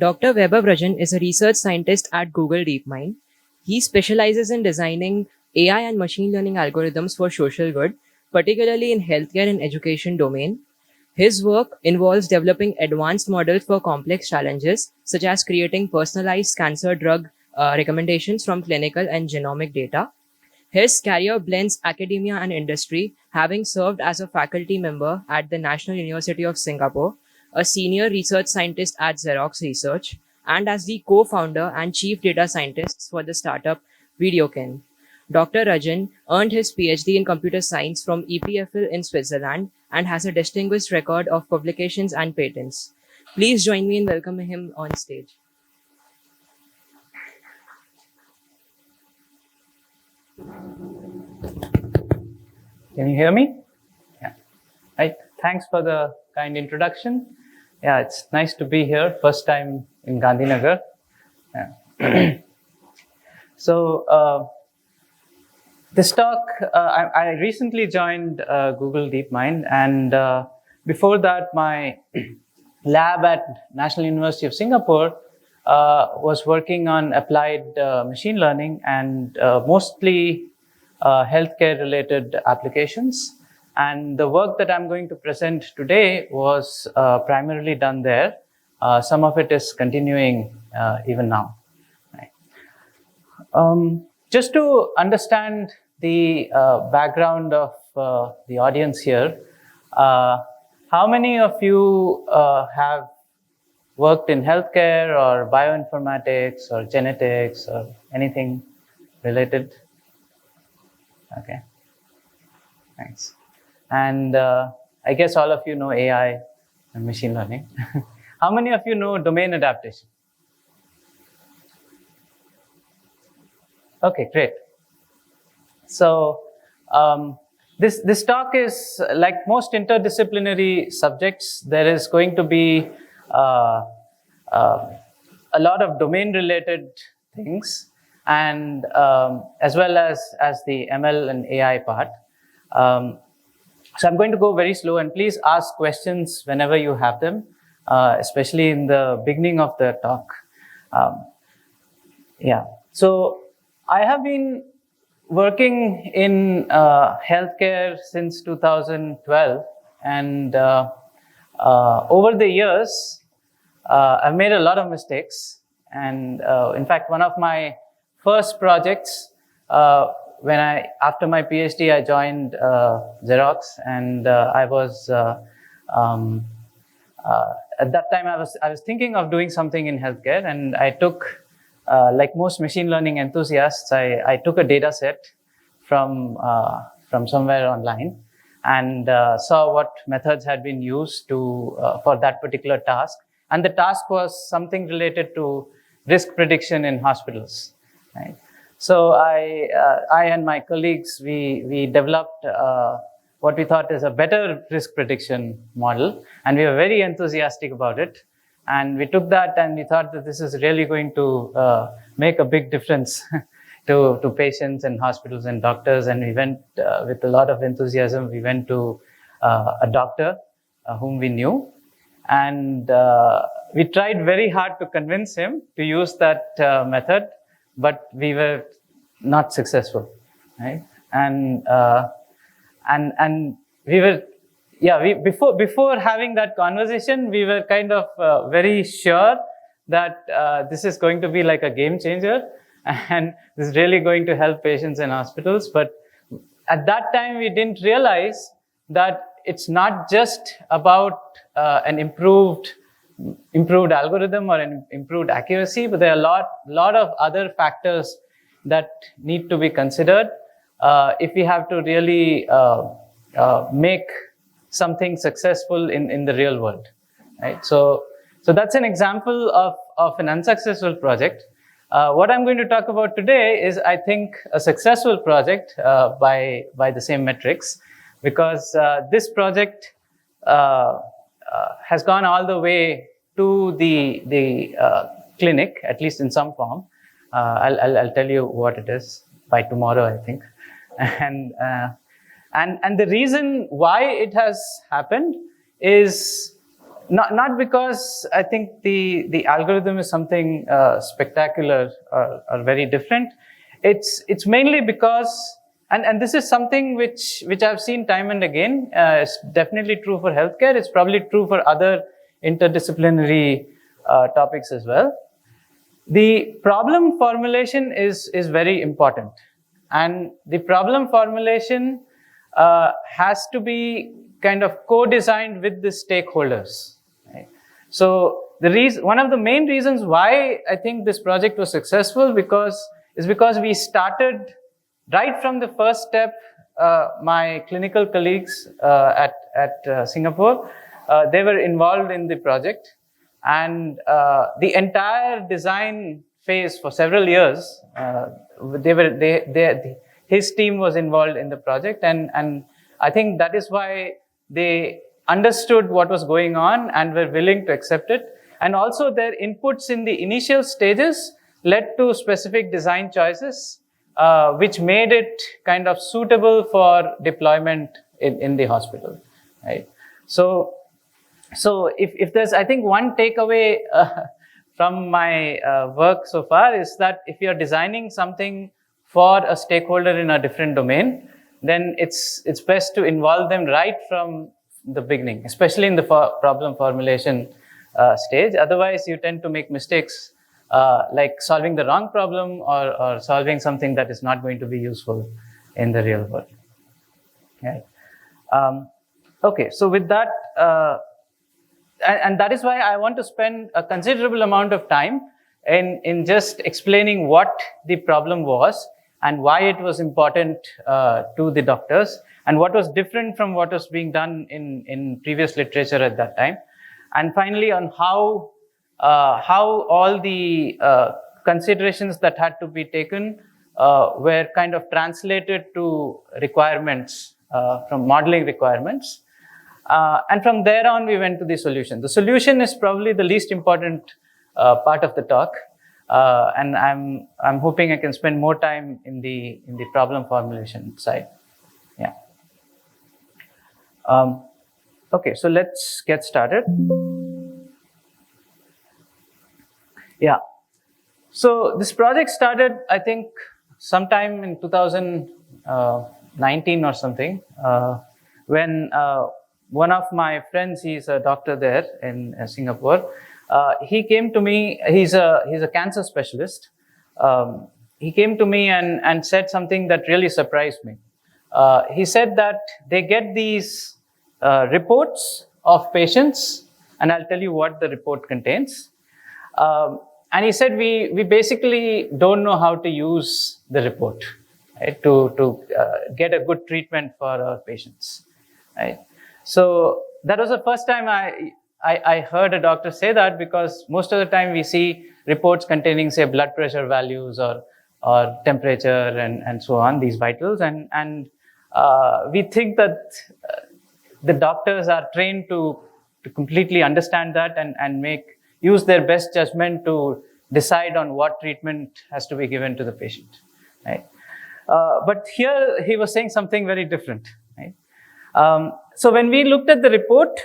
Dr. Vaibhav Rajan is a research scientist at Google DeepMind. He specializes in designing AI and machine learning algorithms for social good, particularly in healthcare and education domain. His work involves developing advanced models for complex challenges, such as creating personalized cancer drug recommendations from clinical and genomic data. His career blends academia and industry, having served as a faculty member at the National University of Singapore, a senior research scientist at Xerox Research, and as the co-founder and chief data scientist for the startup VideoKin. Dr. Rajan earned his PhD in computer science from EPFL in Switzerland and has a distinguished record of publications and patents. Please join me in welcoming him on stage. Can you hear me? Yeah. Right. Thanks for the kind introduction. Yeah, it's nice to be here. First time in Gandhinagar. Yeah. So this talk, I recently joined Google DeepMind, and before that, my lab at National University of Singapore was working on applied machine learning and mostly healthcare-related applications. And the work that I'm going to present today was primarily done there. Some of it is continuing even now. Right. Just to understand the background of the audience here, how many of you have worked in healthcare or bioinformatics or genetics or anything related? Okay, thanks. And I guess all of you know AI and machine learning. How many of you know domain adaptation? Okay, great. So this talk is like most interdisciplinary subjects. There is going to be a lot of domain-related things, and as well as the ML and AI part. So I'm going to go very slow, and please ask questions whenever you have them, especially in the beginning of the talk. Yeah. So I have been working in healthcare since 2012, and over the years, I've made a lot of mistakes. And in fact, one of my first projects, after my PhD, I joined Xerox, and I was at that time I was thinking of doing something in healthcare, and I took, like most machine learning enthusiasts, I took a data set from somewhere online and saw what methods had been used for that particular task, and the task was something related to risk prediction in hospitals. Right. So I and my colleagues, we developed what we thought is a better risk prediction model, and we were very enthusiastic about it. And we took that and we thought that this is really going to make a big difference to patients and hospitals and doctors. And we went with a lot of enthusiasm. We went to a doctor whom we knew, and we tried very hard to convince him to use that method, but we were not successful, right? And we were, before having that conversation, we were kind of very sure that this is going to be like a game changer, and this is really going to help patients and hospitals. But at that time, we didn't realize that it's not just about an improved algorithm or an improved accuracy, but there are a lot of other factors that need to be considered if we have to really make something successful in the real world, right? So that's an example of an unsuccessful project. What I'm going to talk about today is, I think, a successful project by the same metrics, because this project has gone all the way to the clinic, at least in some form. I'll tell you what it is by tomorrow, I think. And the reason why it has happened is Not because I think the algorithm is something spectacular or very different. It's mainly because, and this is something which I've seen time and again. It's definitely true for healthcare. It's probably true for other interdisciplinary topics as well. The problem formulation is very important, and the problem formulation has to be kind of co-designed with the stakeholders. Right? So one of the main reasons why I think this project was successful is because we started right from the first step. My clinical colleagues at Singapore, they were involved in the project, and the entire design phase for several years, his team was involved in the project, and I think that is why they understood what was going on and were willing to accept it. And also their inputs in the initial stages led to specific design choices, which made it kind of suitable for deployment in the hospital, right? So if there's, I think, one takeaway from my work so far is that if you're designing something for a stakeholder in a different domain, then it's best to involve them right from the beginning, especially in the problem formulation stage. Otherwise, you tend to make mistakes like solving the wrong problem or solving something that is not going to be useful in the real world. Okay. Okay, so with that, and that is why I want to spend a considerable amount of time in just explaining what the problem was and why it was important to the doctors, and what was different from what was being done in previous literature at that time. And finally, on how all the considerations that had to be taken were kind of translated to requirements, from modeling requirements. And from there on, we went to the solution. The solution is probably the least important part of the talk. And I'm hoping I can spend more time in the problem formulation side. Yeah. Okay, so let's get started. Yeah. So this project started, I think, sometime in 2019 or something, when one of my friends, he's a doctor there in Singapore. He came to me. He's a cancer specialist. He came to me and said something that really surprised me. He said that they get these reports of patients, and I'll tell you what the report contains. And he said we basically don't know how to use the report, right, to get a good treatment for our patients, right? So that was the first time I heard a doctor say that, because most of the time we see reports containing, say, blood pressure values or temperature and so on, these vitals, and we think that the doctors are trained to completely understand that and use their best judgment to decide on what treatment has to be given to the patient, right? But here he was saying something very different, right? So when we looked at the report,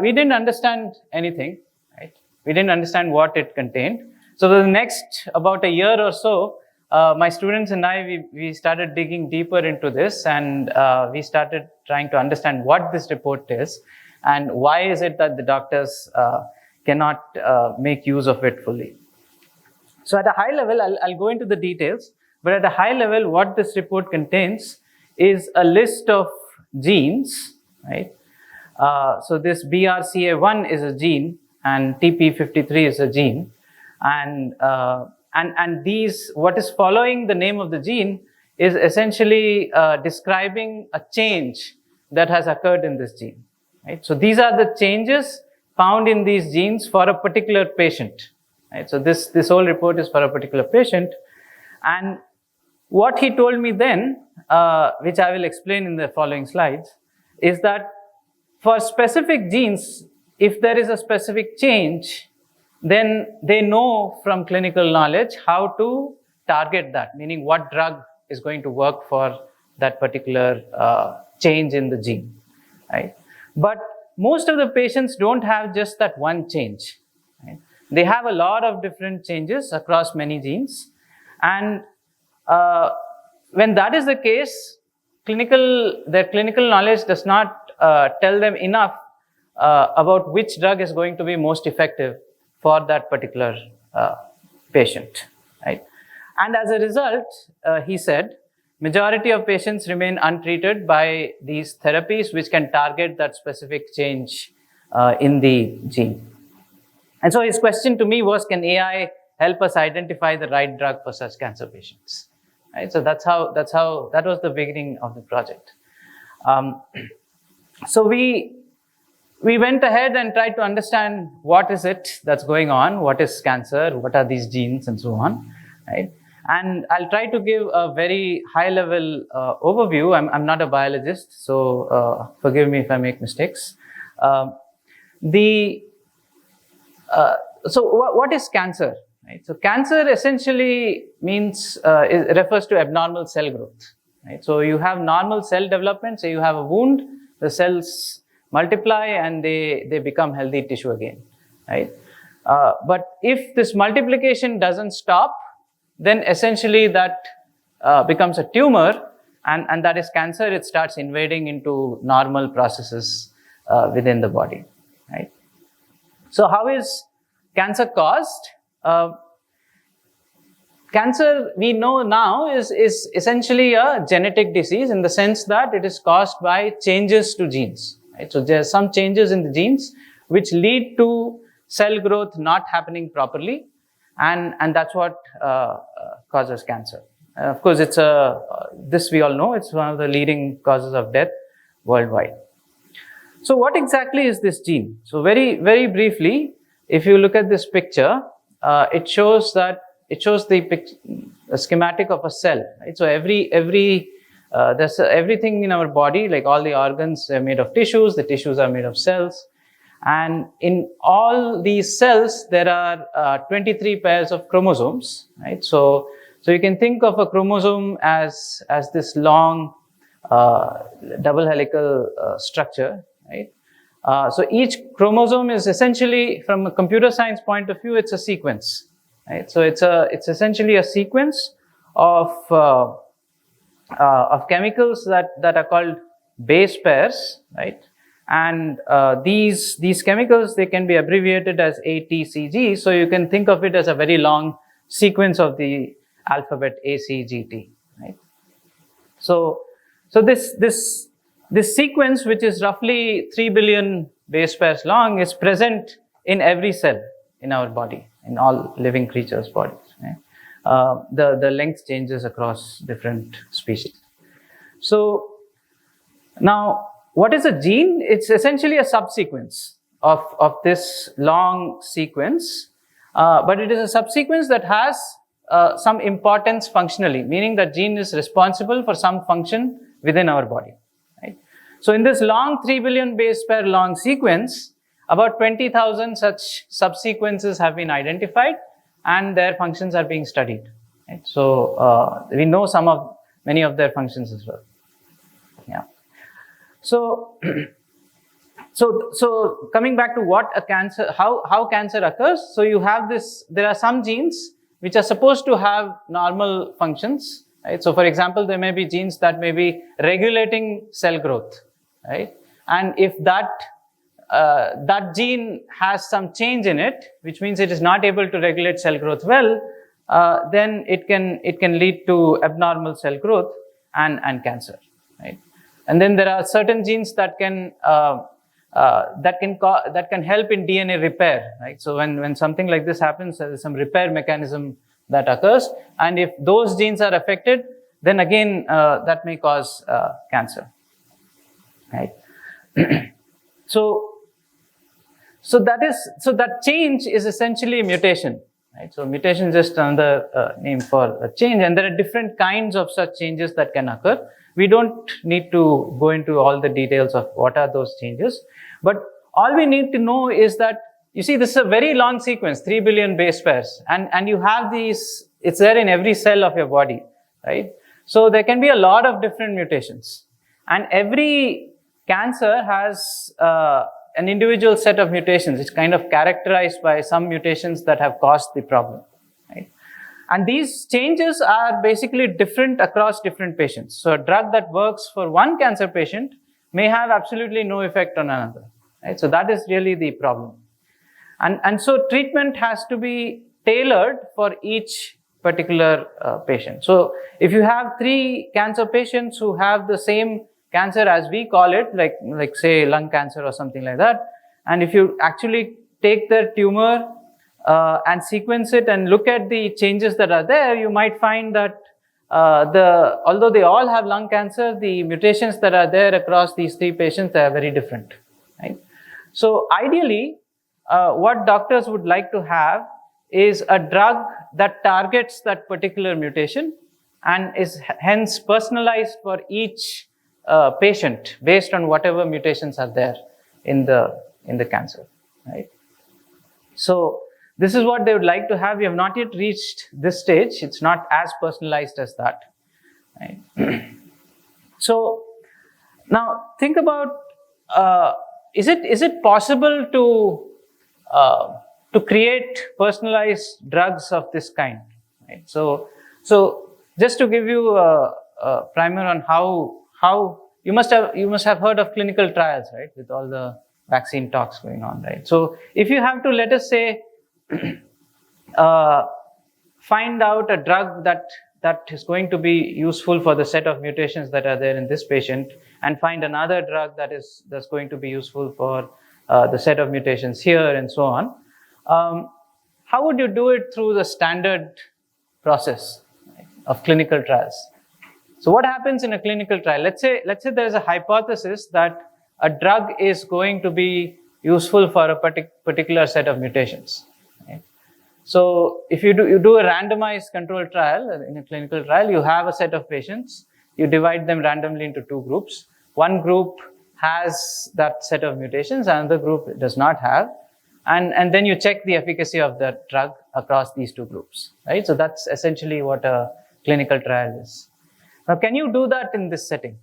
we didn't understand anything, right? We didn't understand what it contained. So the next about a year or so, my students and I, we started digging deeper into this, and we started trying to understand what this report is and why is it that the doctors cannot make use of it fully. So at a high level, I'll go into the details, but at a high level, what this report contains is a list of genes, right? So this BRCA1 is a gene, and TP53 is a gene, and these, what is following the name of the gene is essentially describing a change that has occurred in this gene, right? So these are the changes found in these genes for a particular patient, right? So this whole report is for a particular patient, and what he told me then, which I will explain in the following slides, is that for specific genes, if there is a specific change, then they know from clinical knowledge how to target that, meaning what drug is going to work for that particular change in the gene, right? But most of the patients don't have just that one change. Right? They have a lot of different changes across many genes. And when that is the case, their clinical knowledge does not tell them enough about which drug is going to be most effective for that particular patient. Right? And as a result, he said, majority of patients remain untreated by these therapies which can target that specific change in the gene. And so his question to me was, can AI help us identify the right drug for such cancer patients? Right? So that was the beginning of the project. So we went ahead and tried to understand what is it that's going on, what is cancer, what are these genes, and so on. Right? And I'll try to give a very high-level overview. I'm not a biologist, so forgive me if I make mistakes. So what is cancer? Right? So cancer essentially means it refers to abnormal cell growth. Right? So you have normal cell development. So you have a wound, the cells multiply, and they become healthy tissue again. Right? But if this multiplication doesn't stop, then essentially that becomes a tumor, and that is cancer. It starts invading into normal processes within the body. Right? So how is cancer caused? Cancer, we know now, is essentially a genetic disease in the sense that it is caused by changes to genes. Right? So there are some changes in the genes which lead to cell growth not happening properly, and that's what causes cancer. Of course, this we all know, it's one of the leading causes of death worldwide. So what exactly is this gene? So very, very briefly, if you look at this picture, it shows the schematic of a cell. Right? So there's everything in our body, like all the organs are made of tissues, the tissues are made of cells. And in all these cells, there are 23 pairs of chromosomes. Right? So you can think of a chromosome as this long double helical structure. Right? So each chromosome is essentially, from a computer science point of view, it's a sequence. Right? So it's essentially a sequence of chemicals that are called base pairs, right? And these chemicals, they can be abbreviated as ATCG. So you can think of it as a very long sequence of the alphabet ACGT. Right? So this sequence, which is roughly 3 billion base pairs long, is present in every cell in our body, in all living creatures' bodies. Right? The length changes across different species. So now, what is a gene? It's essentially a subsequence of this long sequence, but it is a subsequence that has some importance functionally, meaning that gene is responsible for some function within our body. Right? So in this long 3 billion base pair long sequence, about 20,000 such subsequences have been identified, and their functions are being studied. Right? So we know many of their functions as well. Yeah. So coming back to what a cancer, how cancer occurs. So you have there are some genes which are supposed to have normal functions, right? So for example, there may be genes that may be regulating cell growth, right? And if that gene has some change in it, which means it is not able to regulate cell growth well, then it can lead to abnormal cell growth and cancer, right? And then there are certain genes that can help in DNA repair, right? So when something like this happens, there is some repair mechanism that occurs, and if those genes are affected, then again that may cause cancer, right? So that change is essentially a mutation, right? So mutation is just another name for a change, and there are different kinds of such changes that can occur. We don't need to go into all the details of what are those changes, but all we need to know is that, you see, this is a very long sequence, 3 billion base pairs, and you have these, it's there in every cell of your body, right? So there can be a lot of different mutations, and every cancer has an individual set of mutations. It's kind of characterized by some mutations that have caused the problem, right? And these changes are basically different across different patients. So a drug that works for one cancer patient may have absolutely no effect on another, right? So that is really the problem. And so treatment has to be tailored for each particular patient. So if you have 3 cancer patients who have the same cancer as we call it, like say lung cancer or something like that, and if you actually take their tumor and sequence it and look at the changes that are there, you might find that although they all have lung cancer, the mutations that are there across these 3 patients, they are very different, right? So ideally, what doctors would like to have is a drug that targets that particular mutation and is hence personalized for each patient based on whatever mutations are there in the cancer, right? So this is what they would like to have. We have not yet reached this stage. It's not as personalized as that, right? So now think about, is it possible to create personalized drugs of this kind, right? So just to give you a primer on how you must have heard of clinical trials, right, with all the vaccine talks going on, right? So if you have to, let us say, find out a drug that is going to be useful for the set of mutations that are there in this patient, and find another drug that's going to be useful for the set of mutations here, and so on. How would you do it through the standard process, right, of clinical trials? So what happens in a clinical trial? Let's say there is a hypothesis that a drug is going to be useful for a particular set of mutations, right? So if you do a randomized control trial, in a clinical trial, you have a set of patients, you divide them randomly into 2 groups. One group has that set of mutations, another group does not have. And then you check the efficacy of that drug across these 2 groups, right? So that's essentially what a clinical trial is. Now, can you do that in this setting?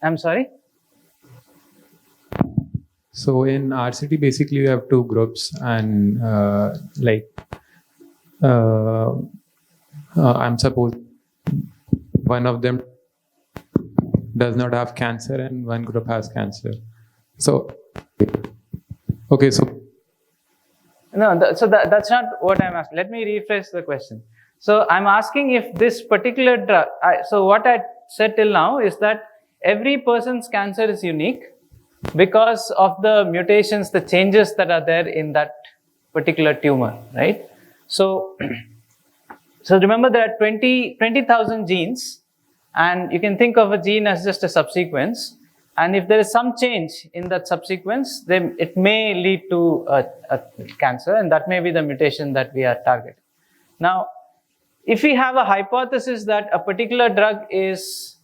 I'm sorry? So in RCT, basically you have 2 groups, and I'm supposed one of them does not have cancer and one group has cancer. So, okay, so no, that's not what I'm asking. Let me rephrase the question. So I'm asking if this particular drug. So what I said till now is that every person's cancer is unique because of the mutations, the changes that are there in that particular tumor, right? So remember there are 20,000 genes, and you can think of a gene as just a subsequence. And if there is some change in that subsequence, then it may lead to a cancer, and that may be the mutation that we are targeting. Now, if we have a hypothesis that a particular drug is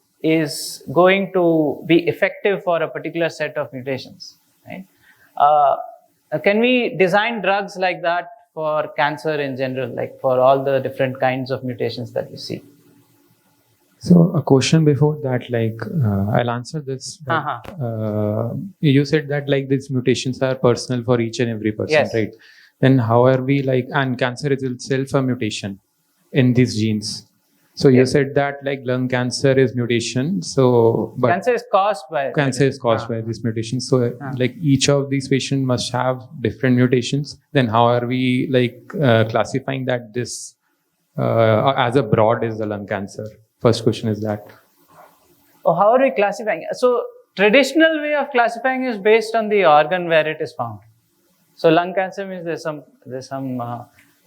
going to be effective for a particular set of mutations, right? Can we design drugs like that for cancer in general, like for all the different kinds of mutations that we see? So a question before that, I'll answer this. You said that these mutations are personal for each and every person, yes, right? Then how are we and cancer is itself a mutation in these genes. So you said that lung cancer is mutation. So but cancer is caused by this mutation. So each of these patients must have different mutations. Then how are we classifying that this as a broad is the lung cancer? First question is that. Oh, how are we classifying? So traditional way of classifying is based on the organ where it is found. So lung cancer means there's some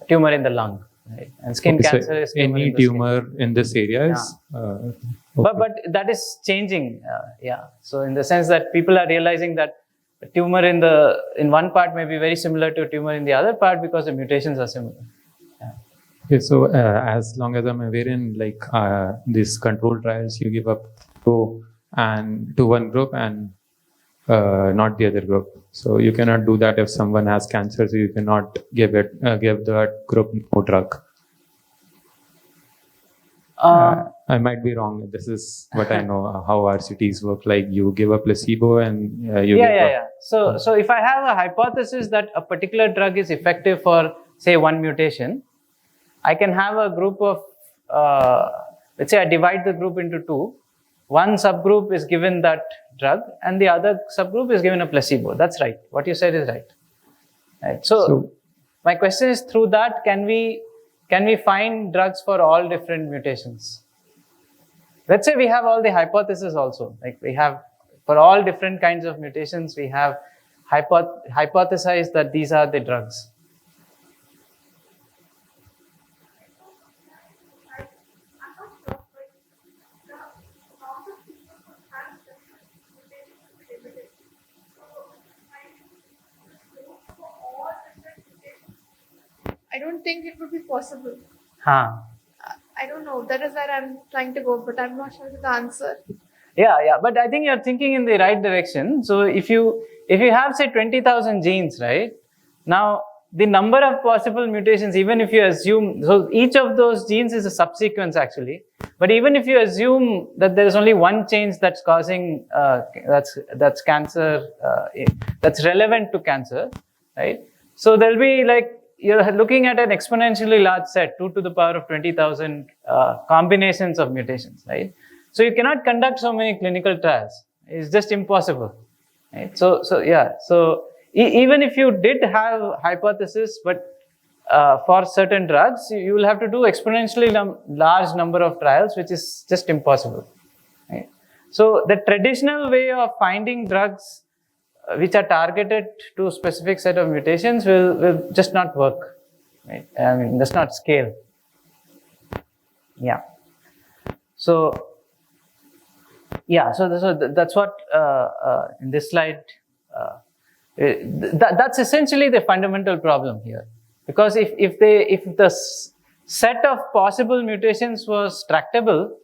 tumor in the lung, right? And skin cancer is any tumor in this area is. Okay. But that is changing. So in the sense that people are realizing that a tumor in one part may be very similar to a tumor in the other part because the mutations are similar. Okay, so as long as I'm aware in these control trials, you give up to one group and not the other group. So you cannot do that if someone has cancer. So you cannot give that group no drug. I might be wrong. This is what I know how our cities work. Like you give a placebo and yeah. So if I have a hypothesis that a particular drug is effective for say one mutation, I can have a group of let's say I divide the group into two. One subgroup is given that drug, and the other subgroup is given a placebo. That's right. What you said is right. So my question is, through that, can we find drugs for all different mutations? Let's say we have all the hypotheses also. Like we have for all different kinds of mutations, we have hypothesized that these are the drugs. I don't think it would be possible. I don't know. That is where I'm trying to go, but I'm not sure of the answer. Yeah. But I think you're thinking in the right direction. So if you have say 20,000 genes, right? Now the number of possible mutations, even if you assume, so each of those genes is a subsequence actually. But even if you assume that there is only one change that's causing that's cancer, that's relevant to cancer, right? So there'll be like, you're looking at an exponentially large set, 2 to the power of 20,000 combinations of mutations, right? So you cannot conduct so many clinical trials. It's just impossible, right? So even if you did have hypothesis, but for certain drugs, you will have to do exponentially large number of trials, which is just impossible, right? So the traditional way of finding drugs which are targeted to a specific set of mutations will just not work, right? I mean, does not scale. Yeah. So that's what in this slide. That's essentially the fundamental problem here, because if the set of possible mutations was tractable,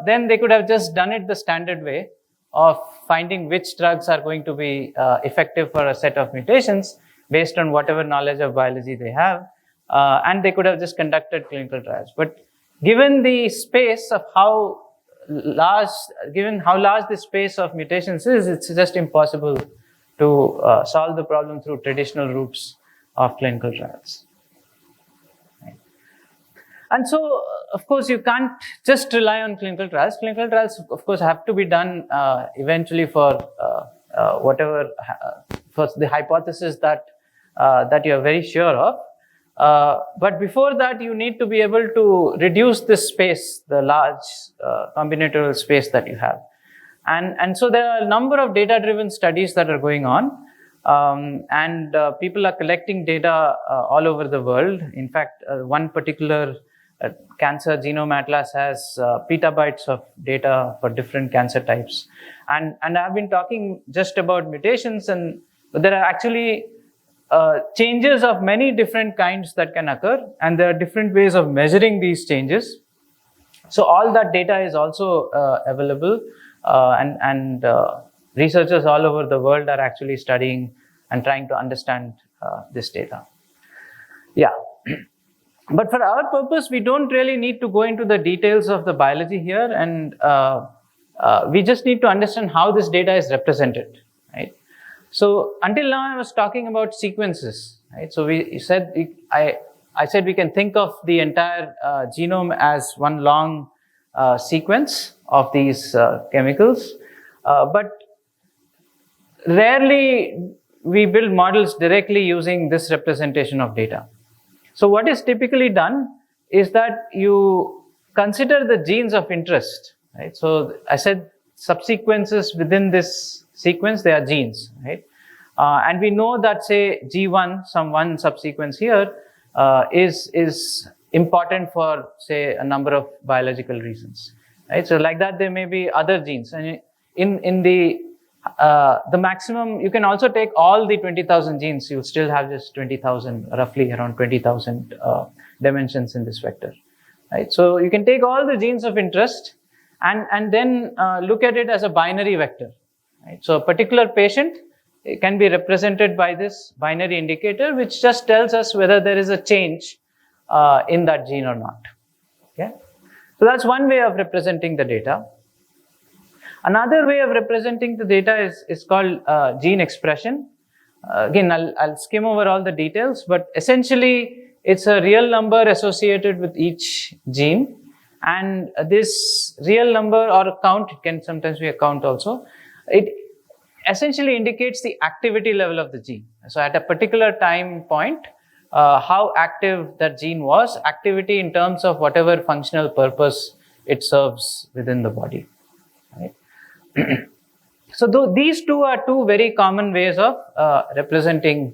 then they could have just done it the standard way of finding which drugs are going to be effective for a set of mutations based on whatever knowledge of biology they have, and they could have just conducted clinical trials. But given the space of how large the space of mutations is, it's just impossible to solve the problem through traditional routes of clinical trials. And so, of course, you can't just rely on clinical trials. Clinical trials, of course, have to be done eventually for for the hypothesis that you are very sure of. But before that, you need to be able to reduce this space, the large combinatorial space that you have. And so there are a number of data-driven studies that are going on. And people are collecting data all over the world. In fact, one particular cancer genome atlas has petabytes of data for different cancer types. And I've been talking just about mutations, but there are actually changes of many different kinds that can occur, and there are different ways of measuring these changes. So all that data is also available, and researchers all over the world are actually studying and trying to understand this data. Yeah. But for our purpose, we don't really need to go into the details of the biology here, and we just need to understand how this data is represented, right? So until now, I was talking about sequences, right? So I said we can think of the entire genome as one long sequence of these chemicals, but rarely we build models directly using this representation of data. So what is typically done is that you consider the genes of interest, right? So I said subsequences within this sequence, they are genes, right? And we know that, say, G1, some one subsequence here, is important for, say, a number of biological reasons, right? So like that, there may be other genes. And in the maximum, you can also take all the 20,000 genes, you'll still have just 20,000, roughly around 20,000 dimensions in this vector, right? So you can take all the genes of interest and then look at it as a binary vector, Right? So a particular patient can be represented by this binary indicator, which just tells us whether there is a change in that gene or not. Okay? So that's one way of representing the data. Another way of representing the data is called gene expression. Again, I'll skim over all the details, but essentially it's a real number associated with each gene. And this real number or a count, it can sometimes be a count also, it essentially indicates the activity level of the gene. So at a particular time point, how active that gene was, activity in terms of whatever functional purpose it serves within the body. Right? So these two are two very common ways of representing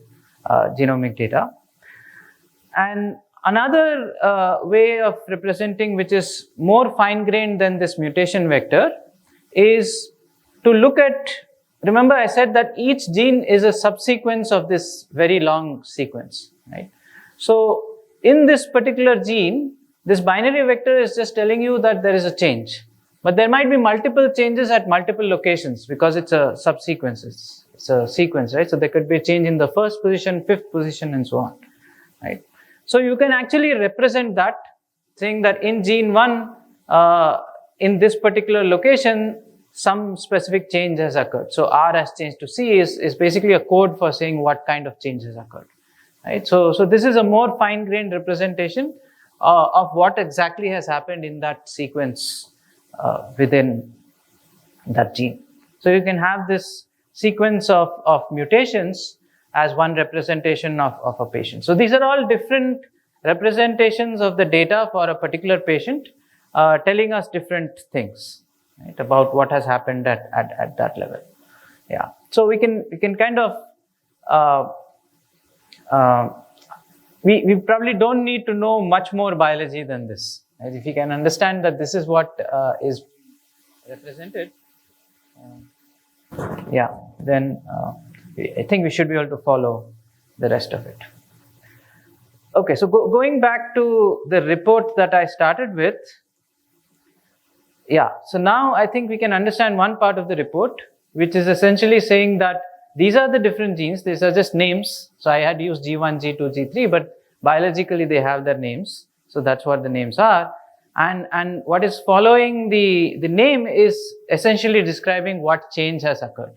genomic data. And another way of representing, which is more fine-grained than this mutation vector, is to look at, remember I said that each gene is a subsequence of this very long sequence, right? So in this particular gene, this binary vector is just telling you that there is a change. But there might be multiple changes at multiple locations because it's a subsequence, it's a sequence, right? So there could be a change in the first position, fifth position, and so on, right? So you can actually represent that, saying that in gene 1, in this particular location, some specific change has occurred. So R has changed to C is basically a code for saying what kind of change has occurred, right? So this is a more fine-grained representation of what exactly has happened in that sequence within that gene. So you can have this sequence of mutations as one representation of a patient. So these are all different representations of the data for a particular patient, telling us different things, right, about what has happened at that level. Yeah. So we can kind of we probably don't need to know much more biology than this. Right? If you can understand that this is what is represented, yeah, then I think we should be able to follow the rest of it. Okay, so going back to the report that I started with, yeah, so now I think we can understand one part of the report, which is essentially saying that these are the different genes, these are just names. So I had used G1, G2, G3, but biologically they have their names. So that's what the names are. And what is following the name is essentially describing what change has occurred.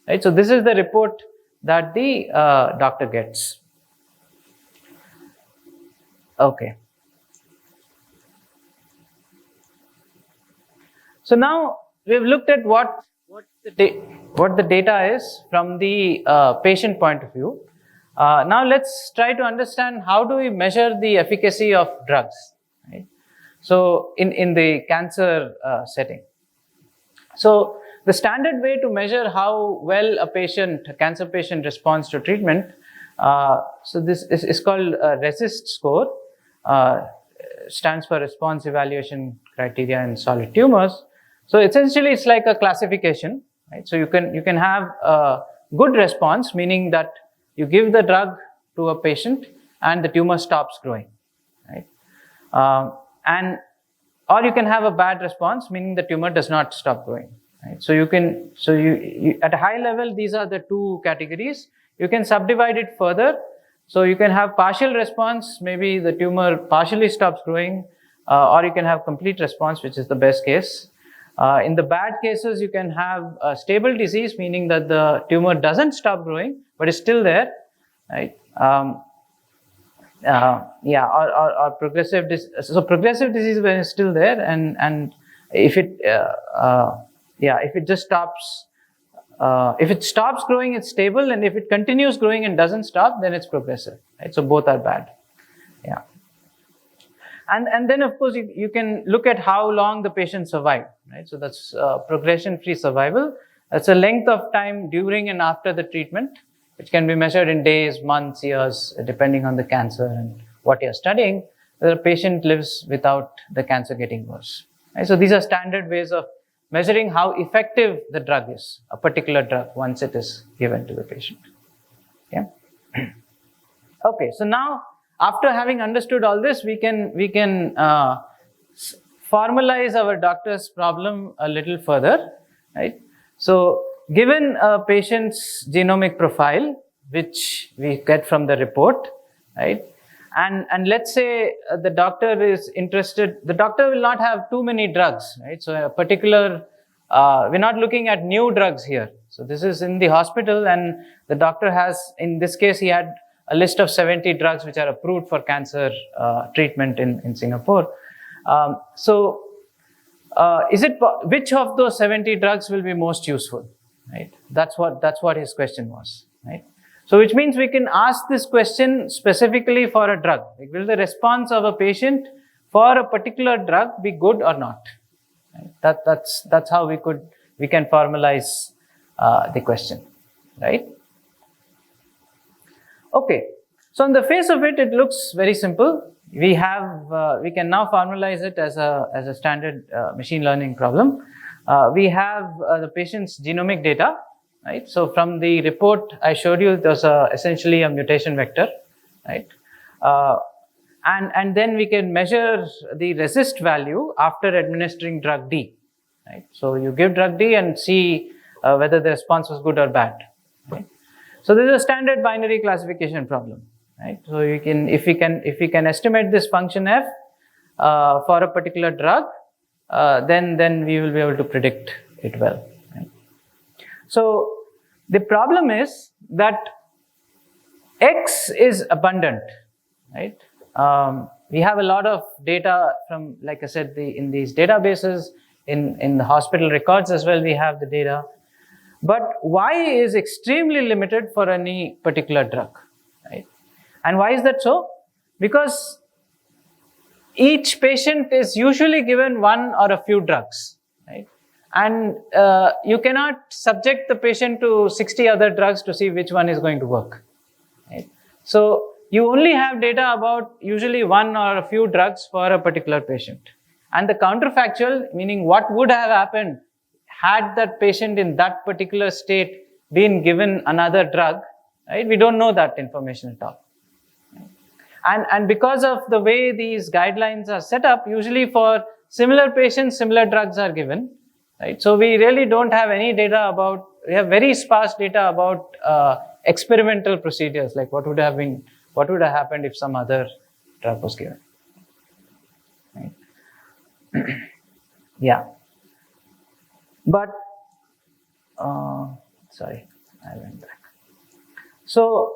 Right? So this is the report that the doctor gets. Okay. So now we've looked at what the data is from the patient point of view. Now let's try to understand how do we measure the efficacy of drugs. Right? So in the cancer setting. So the standard way to measure how well a cancer patient responds to treatment, so this is called a RECIST score, stands for Response Evaluation Criteria in Solid Tumors. So essentially it's like a classification, right? So you can have a good response, meaning that you give the drug to a patient and the tumor stops growing, right? Or you can have a bad response, meaning the tumor does not stop growing. Right? So you at a high level, these are the two categories. You can subdivide it further. So you can have partial response, maybe the tumor partially stops growing, or you can have complete response, which is the best case. In the bad cases, you can have a stable disease, meaning that the tumor doesn't stop growing, but is still there, right? Or progressive disease. So progressive disease when it's still there, and if it just stops, if it stops growing, it's stable, and if it continues growing and doesn't stop, then it's progressive. Right? So both are bad. Yeah. And then of course you can look at how long the patient survived. Right? So that's progression-free survival. That's a length of time during and after the treatment, which can be measured in days, months, years, depending on the cancer and what you're studying. The patient lives without the cancer getting worse. Right? So these are standard ways of measuring how effective the drug is, a particular drug, once it is given to the patient. Okay. Okay. So now, after having understood all this, we can formalize our doctor's problem a little further, right? So given a patient's genomic profile, which we get from the report, right? And let's say the doctor is interested, the doctor will not have too many drugs, right? So a particular, we're not looking at new drugs here. So this is in the hospital, and the doctor has, in this case, he had a list of 70 drugs which are approved for cancer treatment in Singapore. Which of those 70 drugs will be most useful, right? That's what his question was, right? So which means we can ask this question specifically for a drug. Like, will the response of a patient for a particular drug be good or not? Right? That's how we can formalize the question, right? Okay. So on the face of it, it looks very simple. We can now formalize it as a standard machine learning problem. We have the patient's genomic data, right? So from the report I showed you, there's essentially a mutation vector, right? And then we can measure the resist value after administering drug D, right? So you give drug D and see whether the response was good or bad, right? So this is a standard binary classification problem, right? So if we can estimate this function f for a particular drug, then we will be able to predict it well, right? So the problem is that X is abundant, right? We have a lot of data from, like I said, in these databases, in the hospital records as well, we have the data. But Y is extremely limited for any particular drug, right? And why is that so? Because each patient is usually given one or a few drugs, right? And you cannot subject the patient to 60 other drugs to see which one is going to work, right? So you only have data about usually one or a few drugs for a particular patient. And the counterfactual, meaning what would have happened had that patient in that particular state been given another drug, right? We don't know that information at all. And because of the way these guidelines are set up, usually for similar patients, similar drugs are given, right? So we really don't have any data about, we have very sparse data about experimental procedures, like what would have happened if some other drug was given, right? Yeah. But, sorry, I went back. So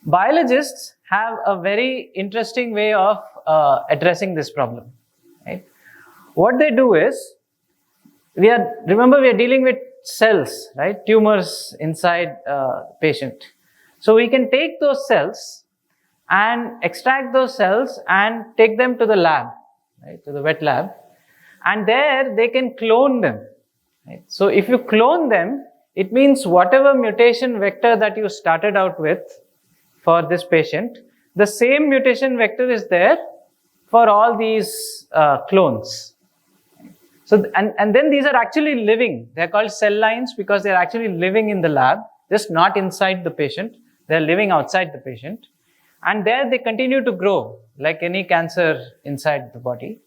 biologists have a very interesting way of addressing this problem, right? What they do is, remember we are dealing with cells, right? Tumors inside patient. So we can take those cells and extract those cells and take them to the lab, right? To the wet lab. And there they can clone them, right? So if you clone them, it means whatever mutation vector that you started out with for this patient, the same mutation vector is there for all these clones. So, and then these are actually living. They're called cell lines because they're actually living in the lab, just not inside the patient. They're living outside the patient. And there they continue to grow like any cancer inside the body.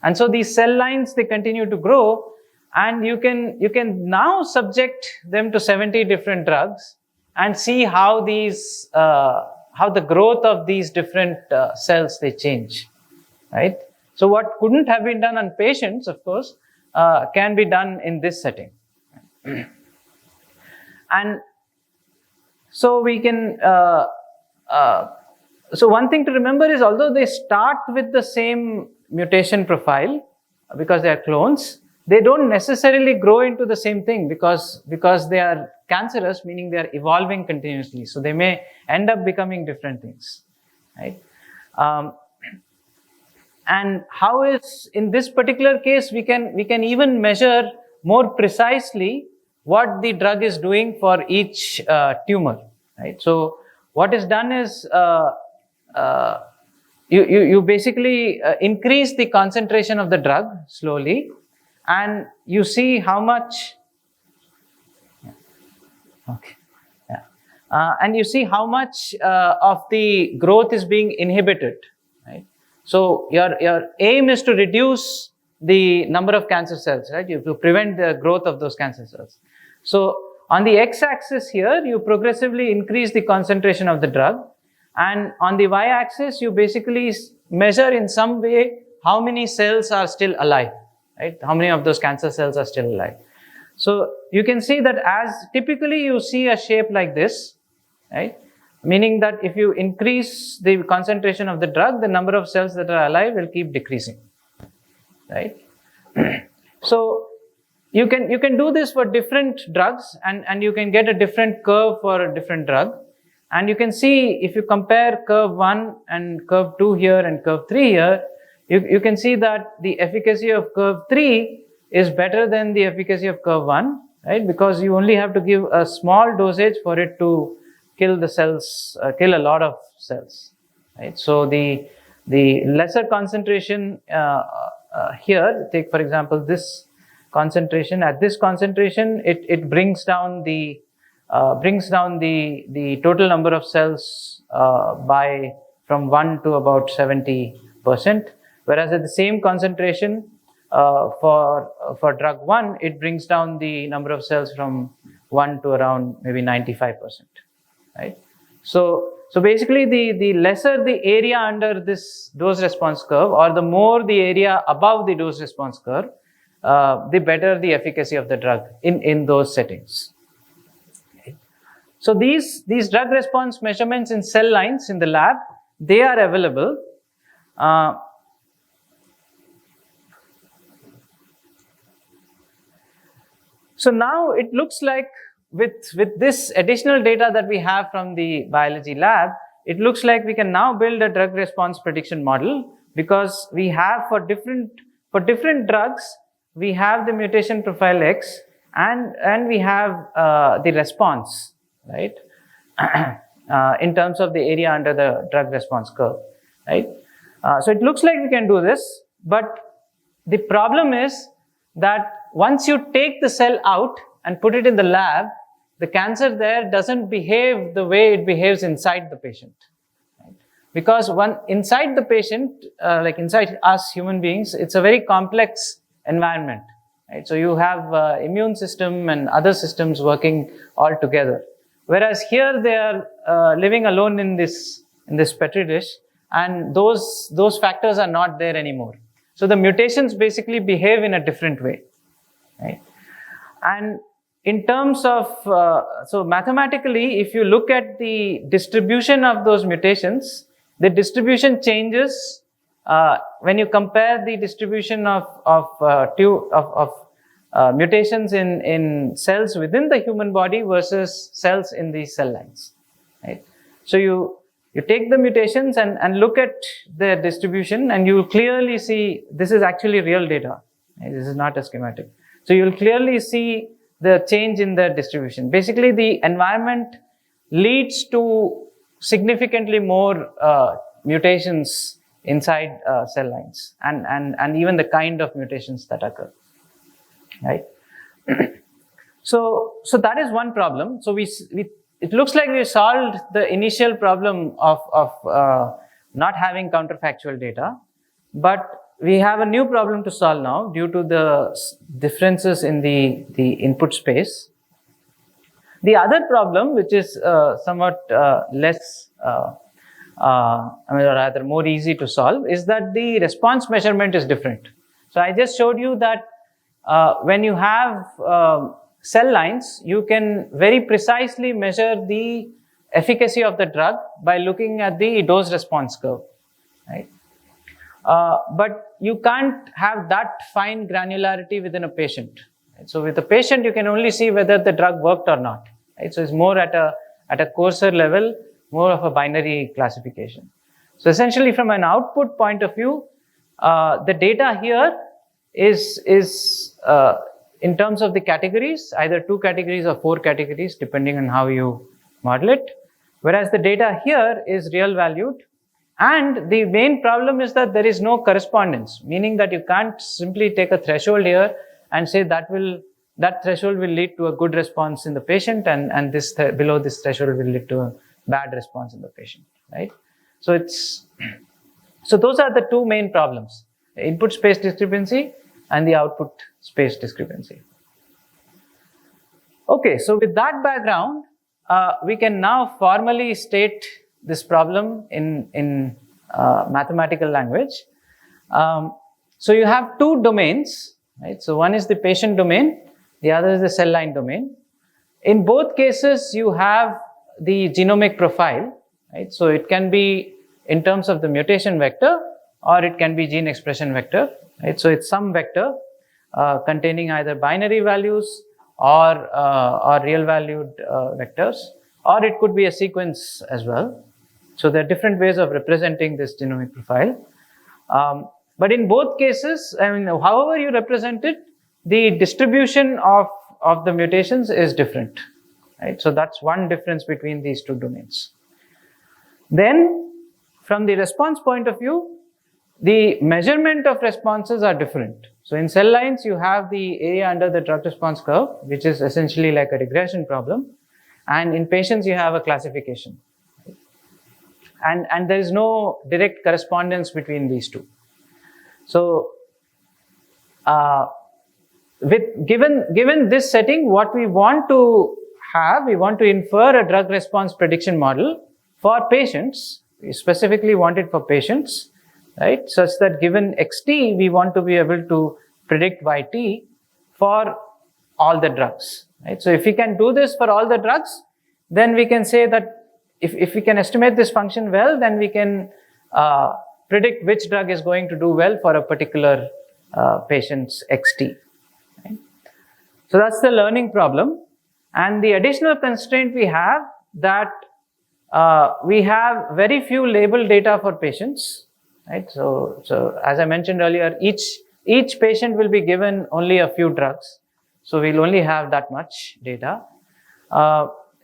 And so these cell lines, they continue to grow, and you can now subject them to 70 different drugs and see how the growth of these different cells, they change, right? So what couldn't have been done on patients, of course, can be done in this setting. And so we can, so one thing to remember is, although they start with the same mutation profile because they are clones, they don't necessarily grow into the same thing because they are cancerous, meaning they are evolving continuously. So they may end up becoming different things, right? And how is, in this particular case, we can even measure more precisely what the drug is doing for each tumor, right? So what is done is you basically increase the concentration of the drug slowly, and you see how much. Okay. Yeah. And you see how much of the growth is being inhibited, right? So your aim is to reduce the number of cancer cells, right? You have to prevent the growth of those cancer cells. So On the x-axis here, you progressively increase the concentration of the drug, and on the y-axis, you basically measure in some way how many cells are still alive, right? How many of those cancer cells are still alive. So you can see that as typically you see a shape like this, right? Meaning that if you increase the concentration of the drug, the number of cells that are alive will keep decreasing, right? So you can do this for different drugs, and you can get a different curve for a different drug. And you can see, if you compare curve 1 and curve 2 here and curve 3 here, you can see that the efficacy of curve 3 is better than the efficacy of curve 1, right? Because you only have to give a small dosage for it to kill the cells, kill a lot of cells, right? So the lesser concentration here, take for example this concentration. At this concentration, it brings down the total number of cells by from 1 to about 70%, whereas at the same concentration for drug 1, it brings down the number of cells from 1 to around maybe 95%, right? So basically the lesser the area under this dose response curve, or the more the area above the dose response curve, the better the efficacy of the drug in those settings. So these drug response measurements in cell lines in the lab, they are available. So now it looks like with this additional data that we have from the biology lab, it looks like we can now build a drug response prediction model, because we have for different drugs, we have the mutation profile X, and we have the response, right? In terms of the area under the drug response curve, right? So it looks like we can do this, but the problem is that once you take the cell out and put it in the lab, the cancer there doesn't behave the way it behaves inside the patient, right? Because inside the patient, like inside us human beings, it's a very complex environment, right? So you have immune system and other systems working all together. Whereas here they are living alone in this petri dish, and those factors are not there anymore. So the mutations basically behave in a different way, right? And in terms of, so mathematically, if you look at the distribution of those mutations, the distribution changes when you compare the distribution of mutations in cells within the human body versus cells in the cell lines, right? So you take the mutations and look at their distribution, and you will clearly see this is actually real data, right? This is not a schematic. So you will clearly see the change in their distribution. Basically, the environment leads to significantly more mutations inside cell lines, and even the kind of mutations that occur, right? So that is one problem. So it looks like we solved the initial problem of not having counterfactual data, but we have a new problem to solve now due to the differences in the input space. The other problem, which is somewhat less, or rather more easy to solve, is that the response measurement is different. So I just showed you that when you have cell lines, you can very precisely measure the efficacy of the drug by looking at the dose response curve, right? But you can't have that fine granularity within a patient, right? So with a patient, you can only see whether the drug worked or not, right? So it's more at a coarser level, more of a binary classification. So essentially, from an output point of view, the data here is in terms of the categories, either 2 categories or 4 categories, depending on how you model it. Whereas the data here is real valued. And the main problem is that there is no correspondence, meaning that you can't simply take a threshold here and say that threshold will lead to a good response in the patient, and this below this threshold will lead to a bad response in the patient, right? So those are the 2 main problems: the input space discrepancy and the output space discrepancy. Okay, so with that background, we can now formally state this problem in mathematical language. So you have two domains, right? So one is the patient domain, the other is the cell line domain. In both cases, you have the genomic profile, right? So it can be in terms of the mutation vector, or it can be gene expression vector, right? So it's some vector containing either binary values or real valued vectors, or it could be a sequence as well. So there are different ways of representing this genomic profile. But in both cases, I mean, however you represent it, the distribution of the mutations is different, right? So that's one difference between these two domains. Then, from the response point of view, the measurement of responses are different. So in cell lines, you have the area under the drug response curve, which is essentially like a regression problem. And in patients, you have a classification. And there is no direct correspondence between these two. So, given this setting, what we want to have, we want to infer a drug response prediction model for patients. We specifically want it for patients, right? Such that given xt, we want to be able to predict yt for all the drugs, right? So if we can do this for all the drugs, then we can say that if we can estimate this function well, then we can predict which drug is going to do well for a particular patient's xt. Right? So that's the learning problem. And the additional constraint we have that we have very few label data for patients. Right? So as I mentioned earlier, each patient will be given only a few drugs. So we'll only have that much data.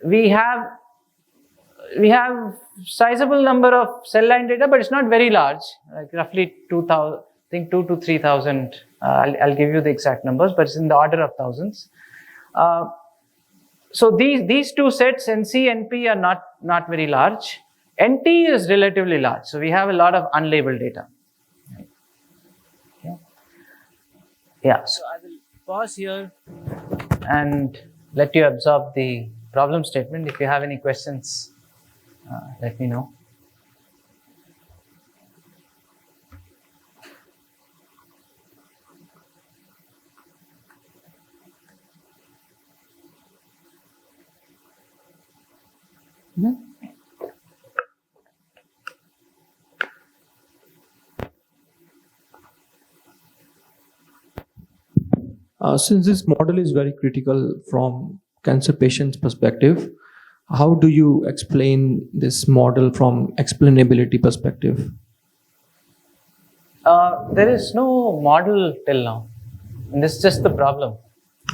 We have sizable number of cell line data, but it's not very large, like roughly 2,000, I think 2 to 3,000. I'll give you the exact numbers, but it's in the order of thousands. So these two sets, NC, NP, are not very large. NT is relatively large, so we have a lot of unlabeled data. Right. Okay. Yeah. So I will pause here and let you absorb the problem statement. If you have any questions, let me know. Since this model is very critical from cancer patients' perspective, how do you explain this model from explainability perspective? There is no model till now, and this is just the problem.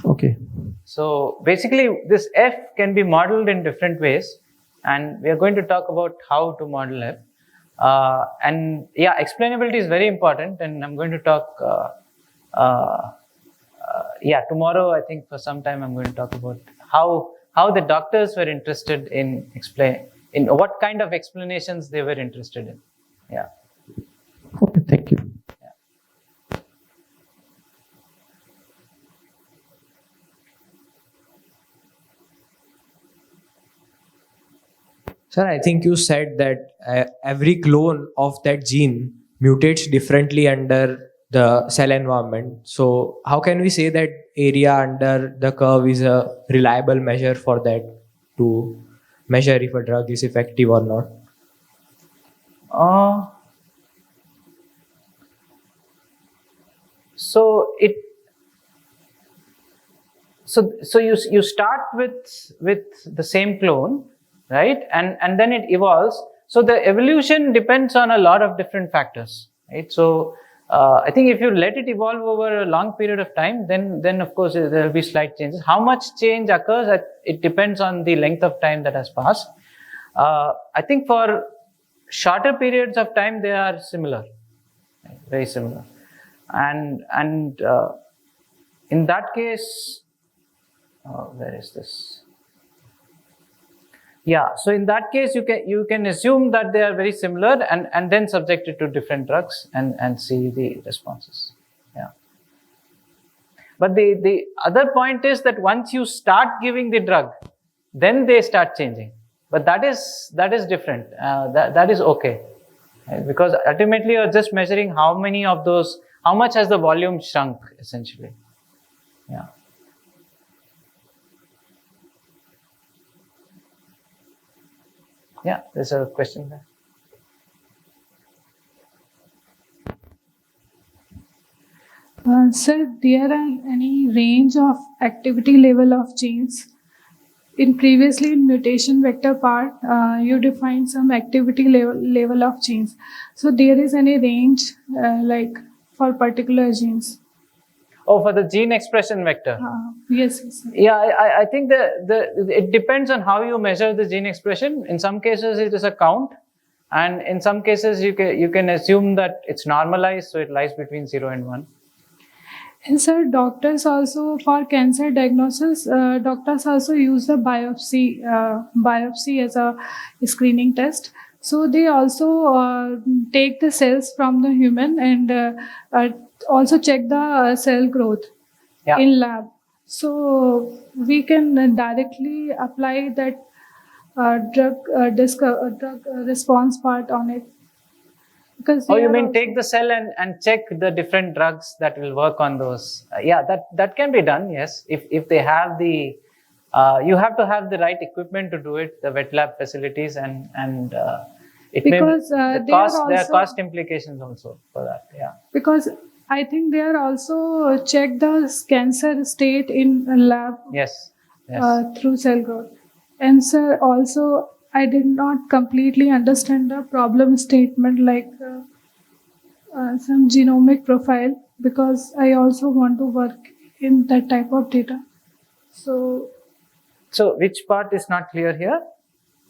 Okay. So basically, this F can be modeled in different ways, and we are going to talk about how to model F. And yeah, explainability is very important, and I'm going to talk. Tomorrow I think for some time I'm going to talk about how the doctors were interested in what kind of explanations they were interested in. Yeah. Okay, thank you. Sir, I think you said that every clone of that gene mutates differently under the cell environment. So how can we say that area under the curve is a reliable measure for that to measure if a drug is effective or not? So you start with the same clone, right? And then it evolves. So the evolution depends on a lot of different factors, right? So I think if you let it evolve over a long period of time, then of course there will be slight changes. How much change occurs, it depends on the length of time that has passed. I think for shorter periods of time they are similar, right? Very similar, and in that case, where is this? Yeah, so in that case, you can assume that they are very similar and then subject it to different drugs and see the responses. Yeah. But the other point is that once you start giving the drug, then they start changing. But that is different. That is okay. Right? Because ultimately you're just measuring how much has the volume shrunk essentially. Yeah. Yeah, there's a question there. Sir, there are any range of activity level of genes? Previously in mutation vector part, you defined some activity level of genes. So there is any range like for particular genes? Oh, for the gene expression vector. Yes. Yeah, I think it depends on how you measure the gene expression. In some cases, it is a count, and in some cases, you can assume that it's normalized, so it lies between 0 and 1. And sir, doctors also for cancer diagnosis, doctors also use the biopsy as a screening test. So they also take the cells from the human and also check the cell growth in lab. So we can directly apply that drug response part on it. Because you mean take the cell and check the different drugs that will work on those? Yeah, that can be done. Yes, if they have the, you have to have the right equipment to do it, the wet lab facilities, and it because may there are cost implications also for that. Yeah, because I think they are also check the cancer state in a lab. Yes. Through cell growth. And sir, also I did not completely understand the problem statement like some genomic profile, because I also want to work in that type of data. So which part is not clear here?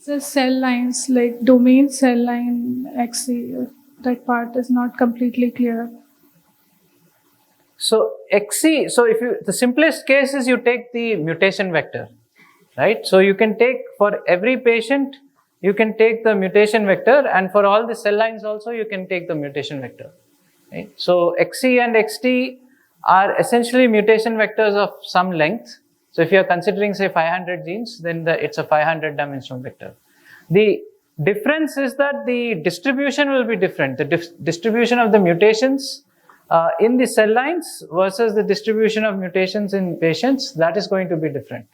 The cell lines, like domain cell line XC, that part is not completely clear. So XC, the simplest case is you take the mutation vector, right? So you can take, for every patient, you can take the mutation vector, and for all the cell lines also, you can take the mutation vector, right? So XC and XT are essentially mutation vectors of some length. So if you are considering say 500 genes, then it's a 500 dimensional vector. The difference is that the distribution will be different. The distribution of the mutations in the cell lines versus the distribution of mutations in patients, that is going to be different.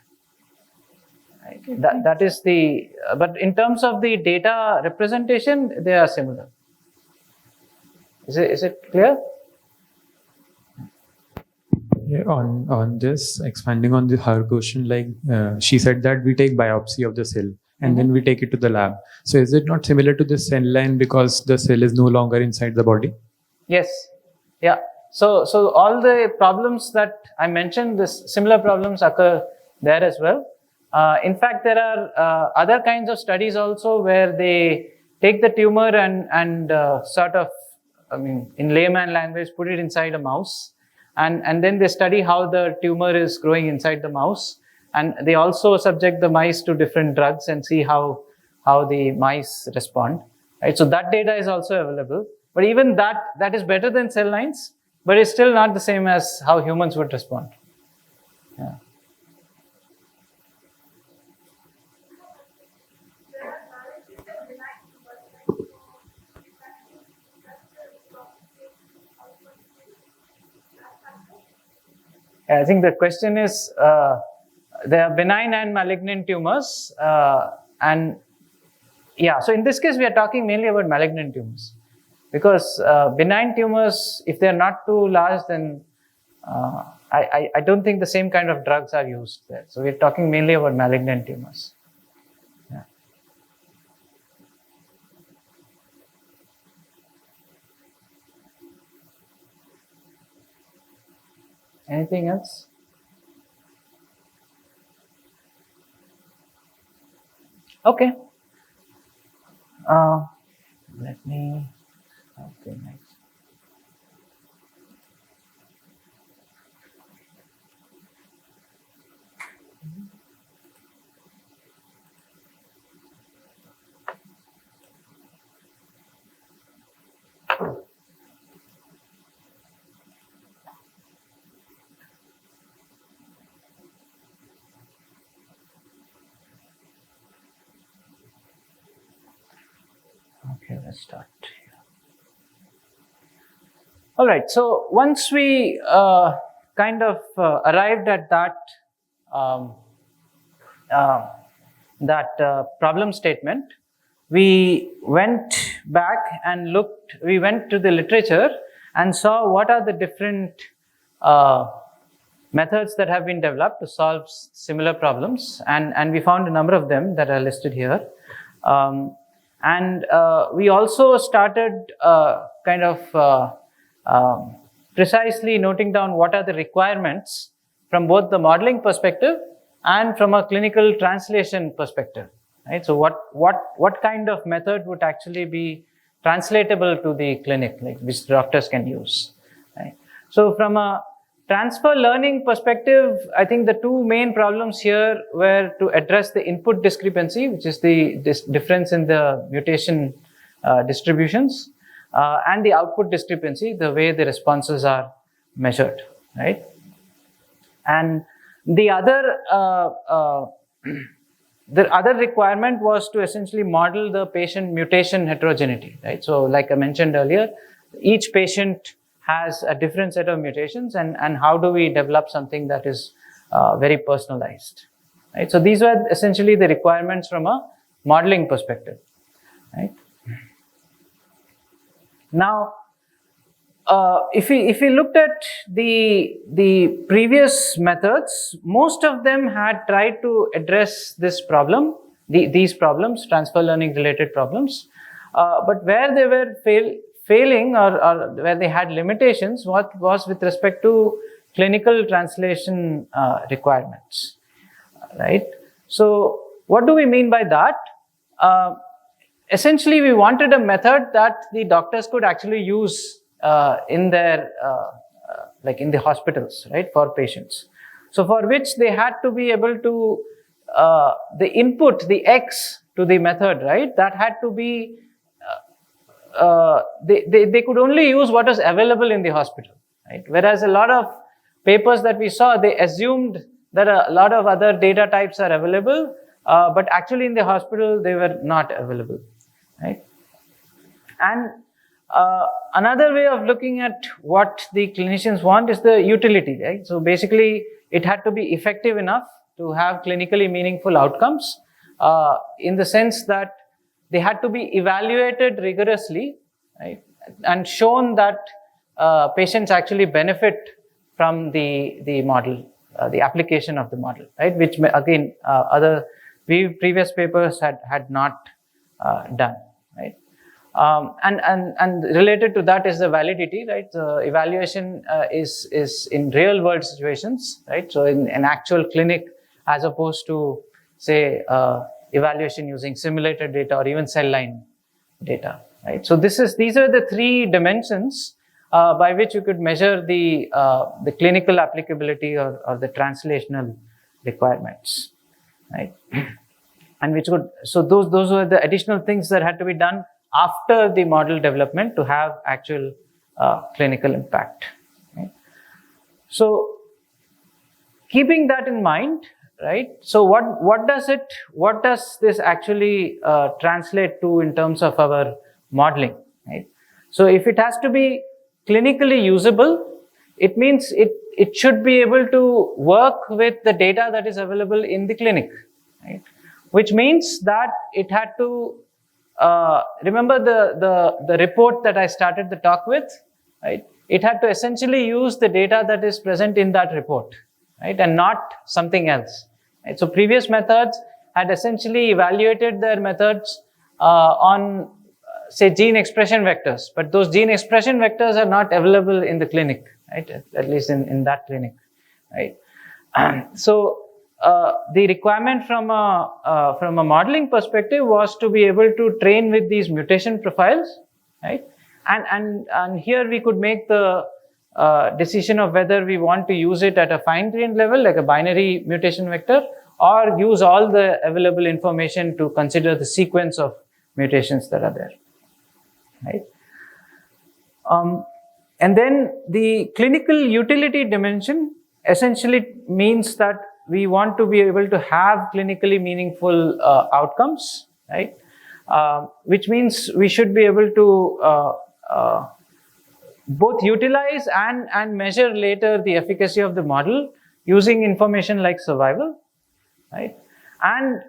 Right? That is the, but in terms of the data representation, they are similar. Is it clear? Yeah, on this, expanding on her question, like she said that we take biopsy of the cell and then we take it to the lab. So is it not similar to the cell line because the cell is no longer inside the body? Yes. Yeah. So all the problems that I mentioned, this similar problems occur there as well. In fact, there are other kinds of studies also where they take the tumor and sort of, I mean, in layman language, put it inside a mouse. And then they study how the tumor is growing inside the mouse. And they also subject the mice to different drugs and see how the mice respond. Right? So that data is also available. But even that is better than cell lines, but it's still not the same as how humans would respond. Yeah. I think the question is, there are benign and malignant tumors, and yeah, so in this case we are talking mainly about malignant tumors, because benign tumors, if they are not too large, then I don't think the same kind of drugs are used there. So we are talking mainly about malignant tumors. Yeah. Anything else? Okay. Let me. Okay, next. let's start. All right, so once we kind of arrived at that problem statement, we went back and we went to the literature and saw what are the different methods that have been developed to solve similar problems, and we found a number of them that are listed here. We also started precisely noting down what are the requirements from both the modeling perspective and from a clinical translation perspective. Right? So what kind of method would actually be translatable to the clinic, like which doctors can use. Right? So from a transfer learning perspective, I think the two main problems here were to address the input discrepancy, which is the difference in the mutation distributions, and the output discrepancy, the way the responses are measured, right? And the other requirement was to essentially model the patient mutation heterogeneity, right? So like I mentioned earlier, each patient has a different set of mutations, and how do we develop something that is very personalized, right? So these were essentially the requirements from a modeling perspective, right? Now, if we looked at the previous methods, most of them had tried to address this problem, these problems, transfer learning related problems, but where they were failing or where they had limitations was with respect to clinical translation requirements, right? So what do we mean by that? Essentially, we wanted a method that the doctors could actually use in their, like in the hospitals, right, for patients. So for which they had to be able to, the input, the X to the method, right, that had to be, they could only use what was available in the hospital, right? Whereas a lot of papers that we saw, they assumed that a lot of other data types are available, but actually in the hospital, they were not available, right? And another way of looking at what the clinicians want is the utility, right? So basically, it had to be effective enough to have clinically meaningful outcomes, in the sense that they had to be evaluated rigorously, right? And shown that patients actually benefit from the model, the application of the model, right? Which again, previous papers had not done, right? And related to that is the validity, right? The evaluation is in real world situations, right? So in an actual clinic, as opposed to say evaluation using simulated data or even cell line data, right? So these are the three dimensions by which you could measure the clinical applicability or the translational requirements, right? And so those were the additional things that had to be done after the model development to have actual clinical impact, right? So keeping that in mind, right? So what does this actually translate to in terms of our modeling, right? So if it has to be clinically usable, it means it should be able to work with the data that is available in the clinic, right? Which means that it had to remember the report that I started the talk with, right? It had to essentially use the data that is present in that report, right? And not something else, right? So previous methods had essentially evaluated their methods on, say, gene expression vectors, but those gene expression vectors are not available in the clinic, right? At least in that clinic, right? So the requirement from a modeling perspective was to be able to train with these mutation profiles, right? And here we could make the decision of whether we want to use it at a fine-grained level, like a binary mutation vector, or use all the available information to consider the sequence of mutations that are there, right? And then the clinical utility dimension essentially means that we want to be able to have clinically meaningful outcomes, right? which means we should be able to both utilize and measure later the efficacy of the model using information like survival, right? And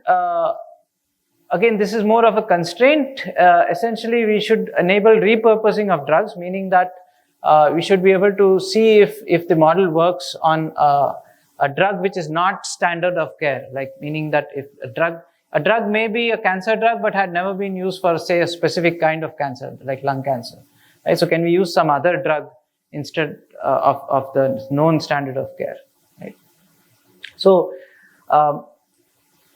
again, this is more of a constraint. Essentially, we should enable repurposing of drugs, meaning that we should be able to see if the model works on a drug which is not standard of care, like meaning that if a drug may be a cancer drug but had never been used for, say, a specific kind of cancer, like lung cancer. Right? So can we use some other drug instead of the known standard of care? Right? So,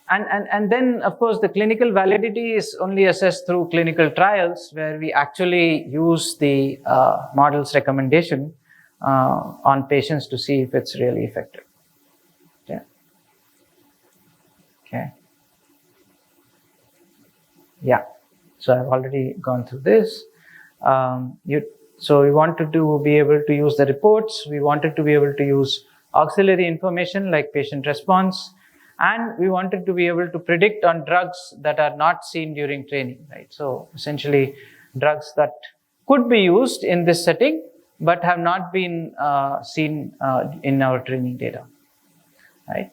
and then of course the clinical validity is only assessed through clinical trials, where we actually use the model's recommendation on patients to see if it's really effective. Okay. Okay. Yeah. So I've already gone through this. So we wanted to be able to use the reports. We wanted to be able to use auxiliary information like patient response, and we wanted to be able to predict on drugs that are not seen during training, right? So essentially drugs that could be used in this setting but have not been seen in our training data, right?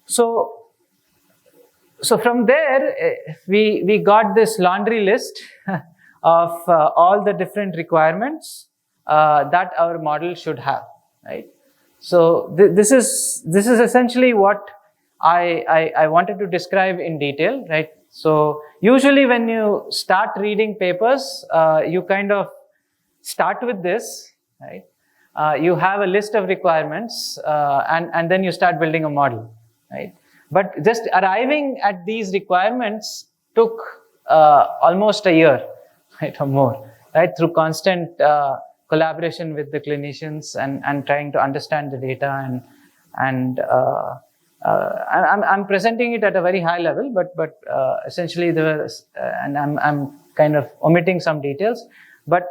So from there, we got this laundry list of all the different requirements that our model should have, right? So this is essentially what I wanted to describe in detail, right? So usually when you start reading papers, you kind of start with this, right? You have a list of requirements, and then you start building a model, right? But just arriving at these requirements took almost a year, right, or more, right, through constant collaboration with the clinicians and trying to understand the data and I'm presenting it at a very high level, but essentially there was, and I'm kind of omitting some details, but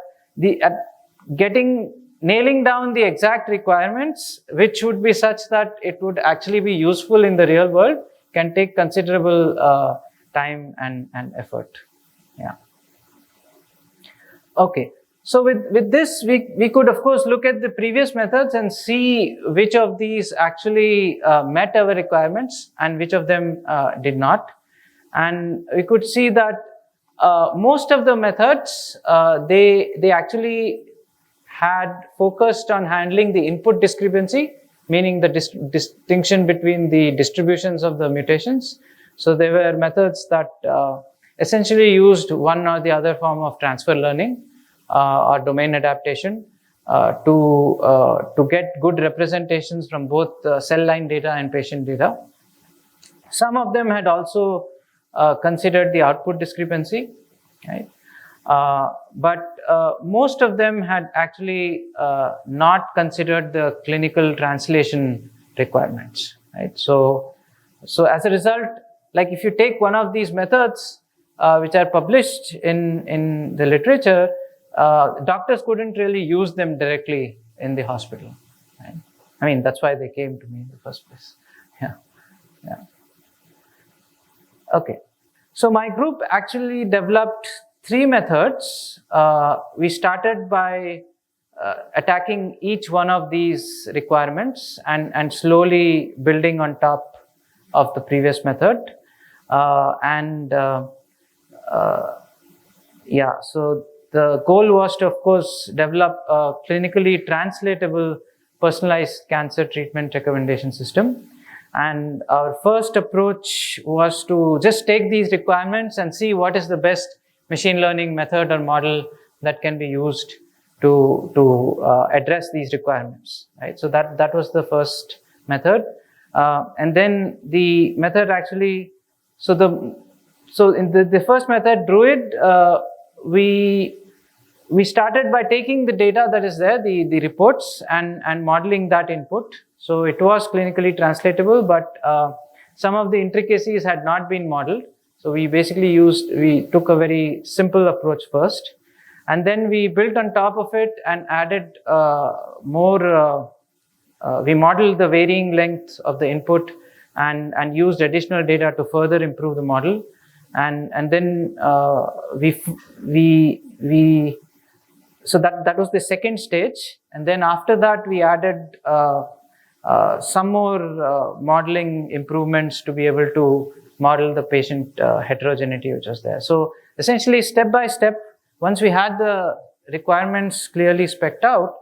nailing down the exact requirements, which would be such that it would actually be useful in the real world, can take considerable time and effort. Yeah. Okay. So with this, we could of course look at the previous methods and see which of these actually met our requirements and which of them did not. And we could see that most of the methods, they actually had focused on handling the input discrepancy, meaning the distinction between the distributions of the mutations. So there were methods that essentially used one or the other form of transfer learning or domain adaptation to get good representations from both cell line data and patient data. Some of them had also considered the output discrepancy, right? But most of them had actually not considered the clinical translation requirements, right? So as a result, like if you take one of these methods which are published in the literature, doctors couldn't really use them directly in the hospital, right? I mean, that's why they came to me in the first place. Yeah. Okay. So my group actually developed 3 methods. We started by attacking each one of these requirements and slowly building on top of the previous method. So the goal was to, of course, develop a clinically translatable personalized cancer treatment recommendation system. And our first approach was to just take these requirements and see what is the best machine learning method or model that can be used to address these requirements, right? So that was the first method. And then the method actually, so in the first method, Druid, we started by taking the data that is there, the reports, and modeling that input. So it was clinically translatable, but some of the intricacies had not been modeled. So we took a very simple approach first, and then we built on top of it and added we modeled the varying length of the input and used additional data to further improve the model. and then we so that was the second stage, and then after that we added some more modeling improvements to be able to model the patient heterogeneity which was there. So essentially, step by step, once we had the requirements clearly spec'd out,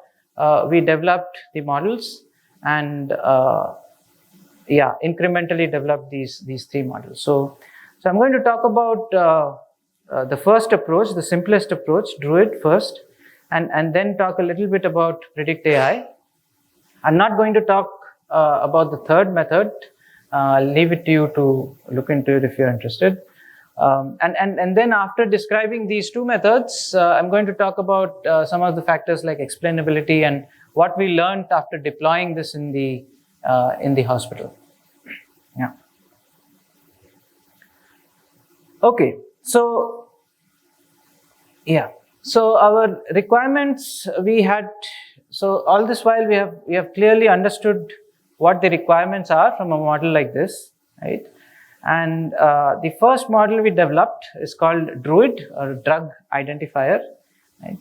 we developed the models and incrementally developed these three models. So I'm going to talk about the first approach, the simplest approach, Druid first, and then talk a little bit about Predict AI. I'm not going to talk about the third method. I'll leave it to you to look into it if you're interested. And then after describing these two methods, I'm going to talk about some of the factors like explainability and what we learned after deploying this in the hospital. Yeah. Okay. So our requirements we had. So all this while we have clearly understood what the requirements are from a model like this, right? And the first model we developed is called Druid, or Drug Identifier. Right?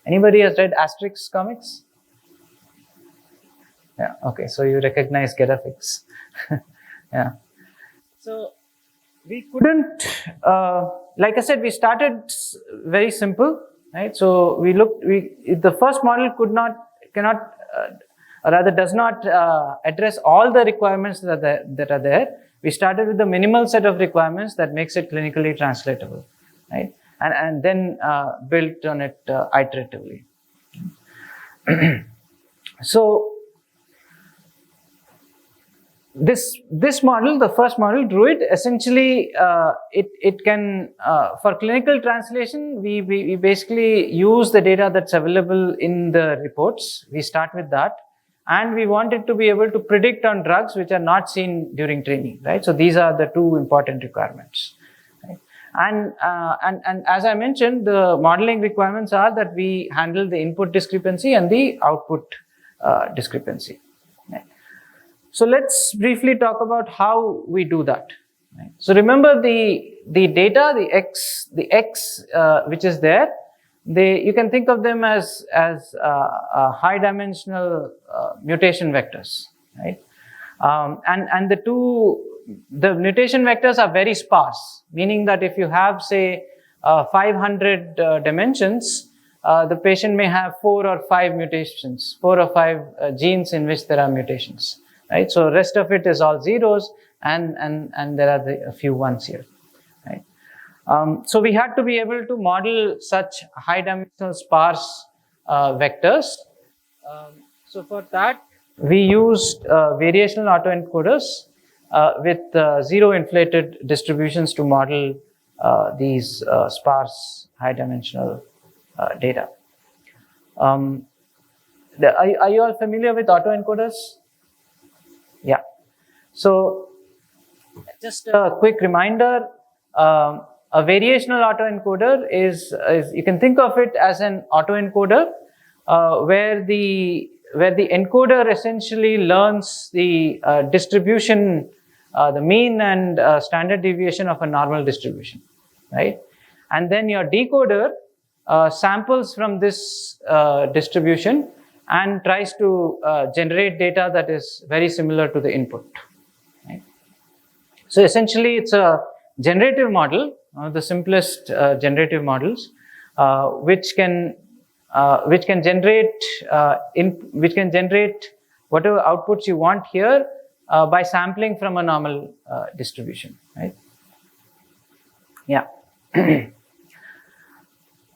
Anybody has read Asterix comics? Yeah. Okay. So you recognize Getafix. Yeah. So we couldn't, like I said, we started very simple, right? So the first model does not address all the requirements that are there. We started with the minimal set of requirements that makes it clinically translatable, right? And then built on it iteratively. So this model, the first model, Druid, essentially it can for clinical translation we basically use the data that's available in the reports. We start with that, and we wanted to be able to predict on drugs which are not seen during training, right? So these are the two important requirements, right? And as I mentioned, the modeling requirements are that we handle the input discrepancy and the output discrepancy. So let's briefly talk about how we do that. Right? So remember the data, the x which is there. You can think of them as high dimensional mutation vectors, right? And the mutation vectors are very sparse, meaning that if you have say 500 dimensions, the patient may have 4 or 5 mutations, 4 or 5 genes in which there are mutations. Right, so rest of it is all zeros, and there are a few ones here. Right, so we had to be able to model such high-dimensional sparse vectors. So for that, we used variational autoencoders with zero-inflated distributions to model these sparse high-dimensional data. Are you all familiar with autoencoders? Yeah. So just a quick reminder, a variational autoencoder is you can think of it as an autoencoder where the encoder essentially learns the distribution, the mean and standard deviation of a normal distribution, right? And then your decoder samples from this distribution and tries to generate data that is very similar to the input. Right? So essentially, it's a generative model, the simplest generative models, which can generate whatever outputs you want here by sampling from a normal distribution. Right? Yeah.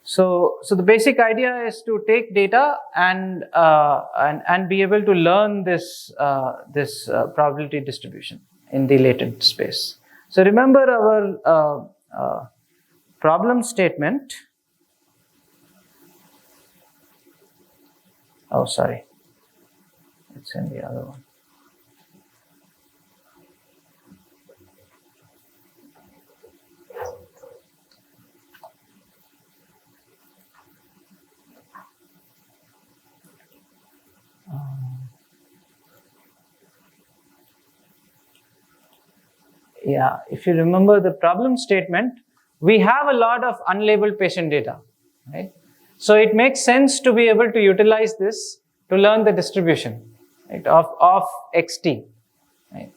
So the basic idea is to take data and be able to learn this probability distribution in the latent space. So remember our problem statement. Oh, sorry, it's in the other one. if you remember the problem statement, we have a lot of unlabeled patient data, right? So it makes sense to be able to utilize this to learn the distribution, right, of xt, right?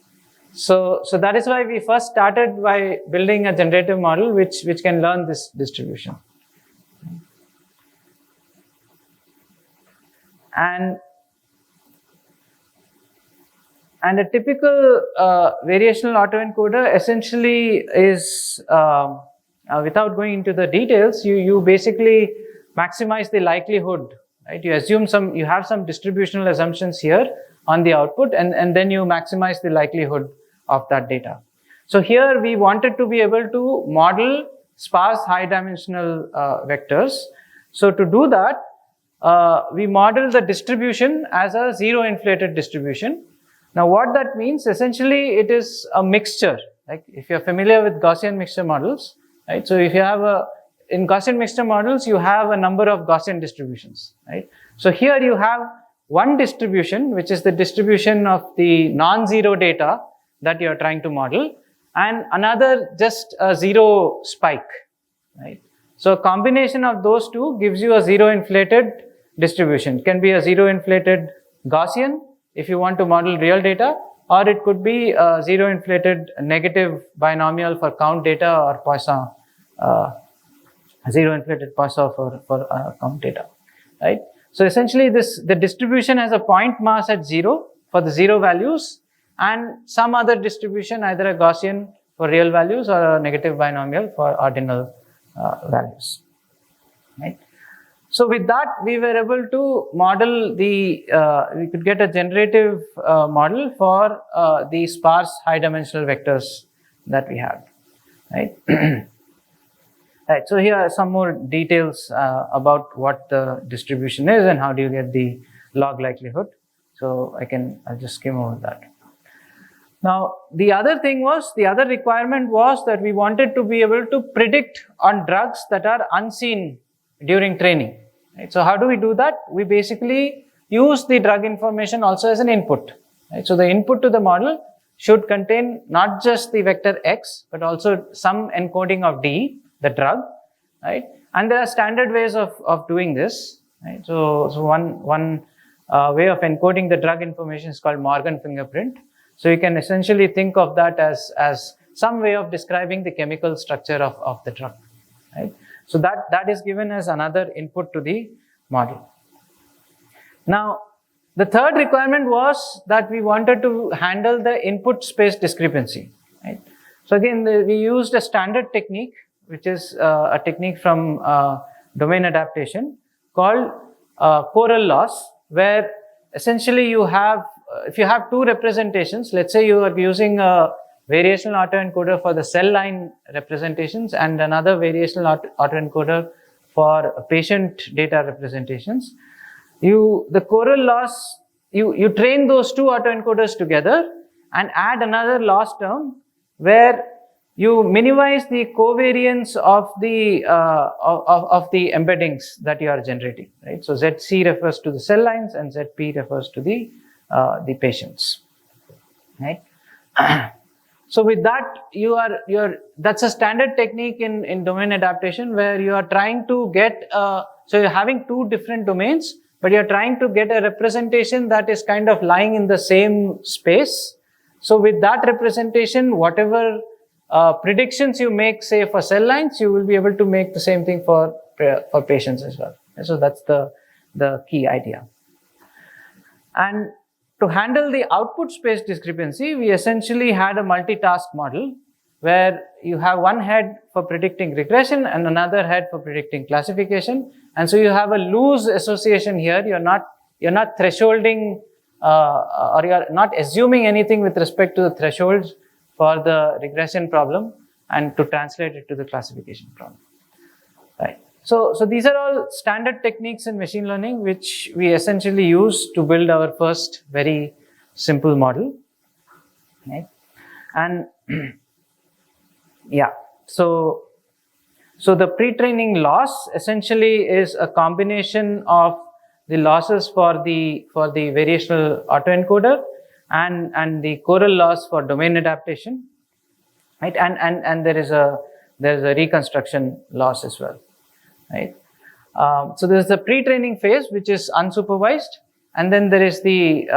So that is why we first started by building a generative model which can learn this distribution. And a typical variational autoencoder essentially is, without going into the details, you basically maximize the likelihood, right? You assume you have some distributional assumptions here on the output, and then you maximize the likelihood of that data. So here we wanted to be able to model sparse high dimensional vectors. So to do that, we model the distribution as a zero inflated distribution. Now what that means, essentially it is a mixture. Like if you're familiar with Gaussian mixture models, right? So if you have in Gaussian mixture models, you have a number of Gaussian distributions, right? So here you have one distribution, which is the distribution of the non-zero data that you're trying to model, and another just a zero spike, right? So a combination of those two gives you a zero inflated distribution. It can be a zero inflated Gaussian if you want to model real data, or it could be a zero inflated negative binomial for count data, or Poisson, zero inflated Poisson for count data, right? So essentially the distribution has a point mass at 0 for the 0 values, and some other distribution, either a Gaussian for real values or a negative binomial for ordinal values, right? So with that, we were able to model we could get a generative model for the sparse high dimensional vectors that we had, right? Right, so here are some more details about what the distribution is and how do you get the log likelihood. So I'll just skim over that. Now, the other requirement was that we wanted to be able to predict on drugs that are unseen during training. Right? So how do we do that? We basically use the drug information also as an input. Right? So the input to the model should contain not just the vector X, but also some encoding of D, the drug, right? And there are standard ways of doing this, right? So one way of encoding the drug information is called Morgan fingerprint. So you can essentially think of that as some way of describing the chemical structure of the drug, right? So that is given as another input to the model. Now, the third requirement was that we wanted to handle the input space discrepancy, right? So again, we used a standard technique, which is a technique from domain adaptation called choral loss, where essentially you have, if you have two representations, let's say you are using a variational autoencoder for the cell line representations and another variational autoencoder for patient data representations. The choral loss, you train those two autoencoders together and add another loss term where you minimize the covariance of the embeddings that you are generating, right? So ZC refers to the cell lines and ZP refers to the patients, right? So with that, that's a standard technique in domain adaptation where you are trying to get, so you're having two different domains, but you're trying to get a representation that is kind of lying in the same space. So with that representation, whatever predictions you make, say for cell lines, you will be able to make the same thing for patients as well. So that's the key idea. And to handle the output space discrepancy, we essentially had a multitask model where you have one head for predicting regression and another head for predicting classification. And so you have a loose association here. You're not thresholding or you're not assuming anything with respect to the thresholds for the regression problem and to translate it to the classification problem, right? So these are all standard techniques in machine learning, which we essentially use to build our first very simple model, right? And yeah, so the pre-training loss essentially is a combination of the losses for the variational autoencoder and the choral loss for domain adaptation. right? And there is a reconstruction loss as well, right? So there is the pre-training phase, which is unsupervised, and then there is the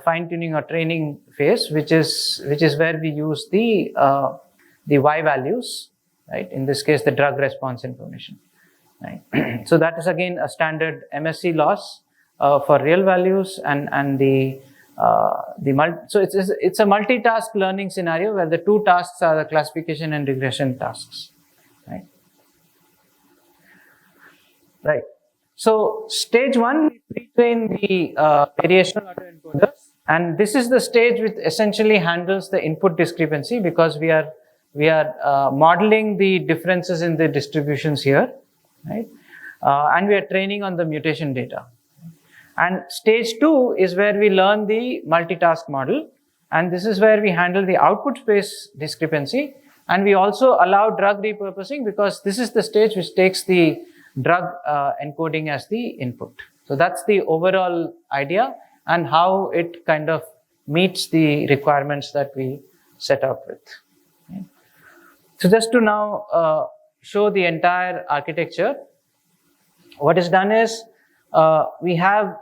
fine-tuning or training phase, which is where we use the Y values, right? In this case, the drug response information, right? So that is again a standard MSc loss for real values, and so it's a multitask learning scenario where the two tasks are the classification and regression tasks, right? Right. So stage 1, we pre-train the variational autoencoders, and this is the stage which essentially handles the input discrepancy, because we are modeling the differences in the distributions here, right? And we are training on the mutation data. And stage 2 is where we learn the multitask model, and this is where we handle the output space discrepancy, and we also allow drug repurposing, because this is the stage which takes the drug encoding as the input. So that's the overall idea and how it kind of meets the requirements that we set out with. Okay. So just to now show the entire architecture, what is done is we have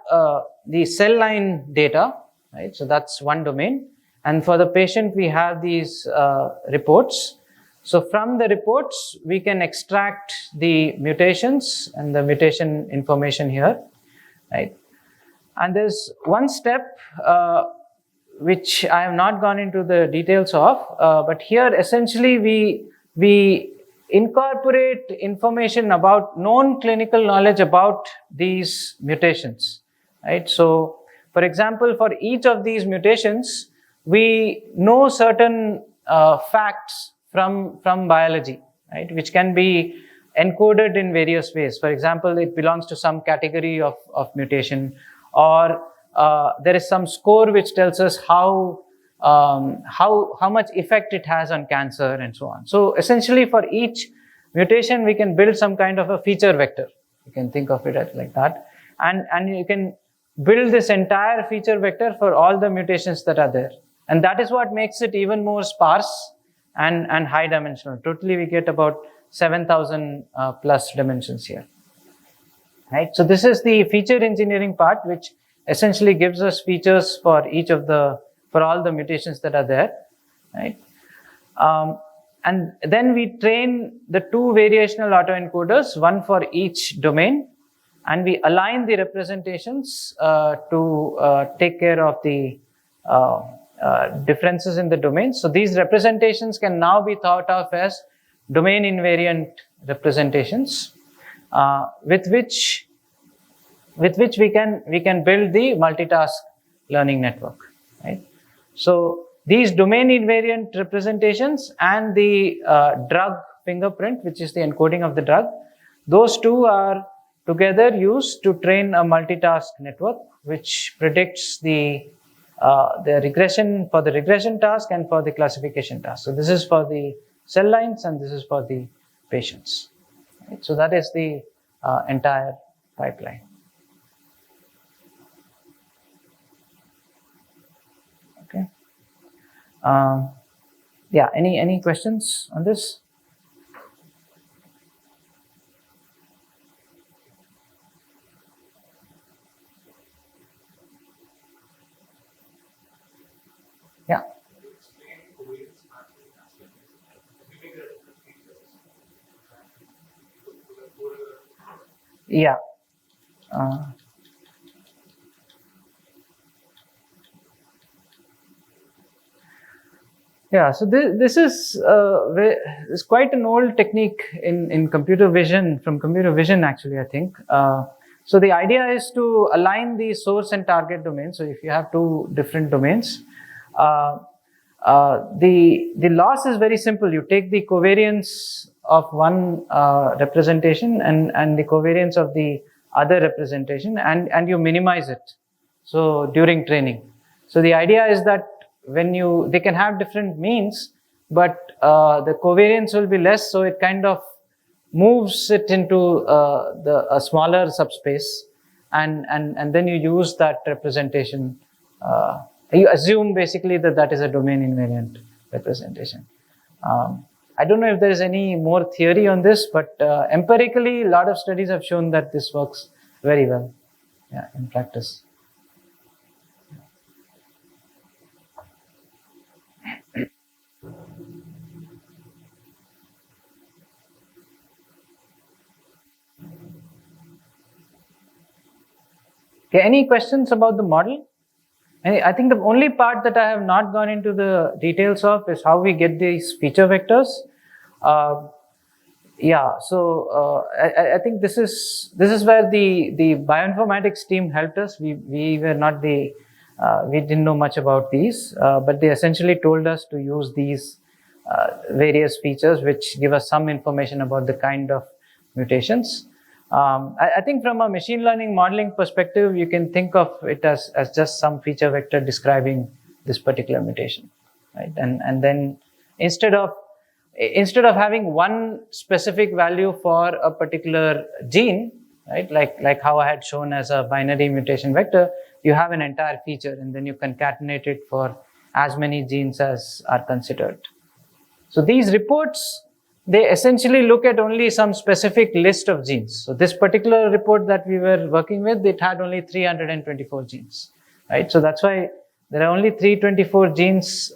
the cell line data, right? So that's one domain, and for the patient we have these reports. So from the reports, we can extract the mutations and the mutation information here, right? And there's one step which I have not gone into the details of, but here essentially we incorporate information about known clinical knowledge about these mutations, right? So, for example, for each of these mutations, we know certain facts from biology, right, which can be encoded in various ways. For example, it belongs to some category of mutation, or there is some score which tells us how much effect it has on cancer and so on. So essentially for each mutation, we can build some kind of a feature vector. You can think of it as like that. And you can build this entire feature vector for all the mutations that are there. And that is what makes it even more sparse and high dimensional. Totally we get about 7,000 plus dimensions here, right? So this is the feature engineering part, which essentially gives us features for all the mutations that are there, right? And then we train the two variational autoencoders, one for each domain, and we align the representations to take care of the differences in the domains. So these representations can now be thought of as domain invariant representations, with which we can build the multitask learning network, right? So these domain invariant representations and the drug fingerprint, which is the encoding of the drug, those two are together used to train a multitask network, which predicts the regression for the regression task and for the classification task. So this is for the cell lines and this is for the patients, right? So that is the entire pipeline. Okay. Yeah, any questions on this? Yeah. Yeah. Yeah, so this is quite an old technique in computer vision, from computer vision actually, I think. So the idea is to align the source and target domains. So if you have two different domains, the loss is very simple. You take the covariance of one representation and the covariance of the other representation, and you minimize it. So during training. So the idea is that they can have different means, but the covariance will be less, so it kind of moves it into a smaller subspace, and then you use that representation. You assume basically that is a domain invariant representation. I don't know if there is any more theory on this, but empirically, a lot of studies have shown that this works very well, yeah, in practice. Okay, any questions about the model? I think the only part that I have not gone into the details of is how we get these feature vectors. I think this is where the bioinformatics team helped us. We were not we didn't know much about these, but they essentially told us to use these various features which give us some information about the kind of mutations. I think from a machine learning modeling perspective, you can think of it as just some feature vector describing this particular mutation, right? And then instead of having one specific value for a particular gene, right, like how I had shown as a binary mutation vector, you have an entire feature and then you concatenate it for as many genes as are considered. So these reports, they essentially look at only some specific list of genes. So this particular report that we were working with, it had only 324 genes, right? So that's why there are only 324 genes.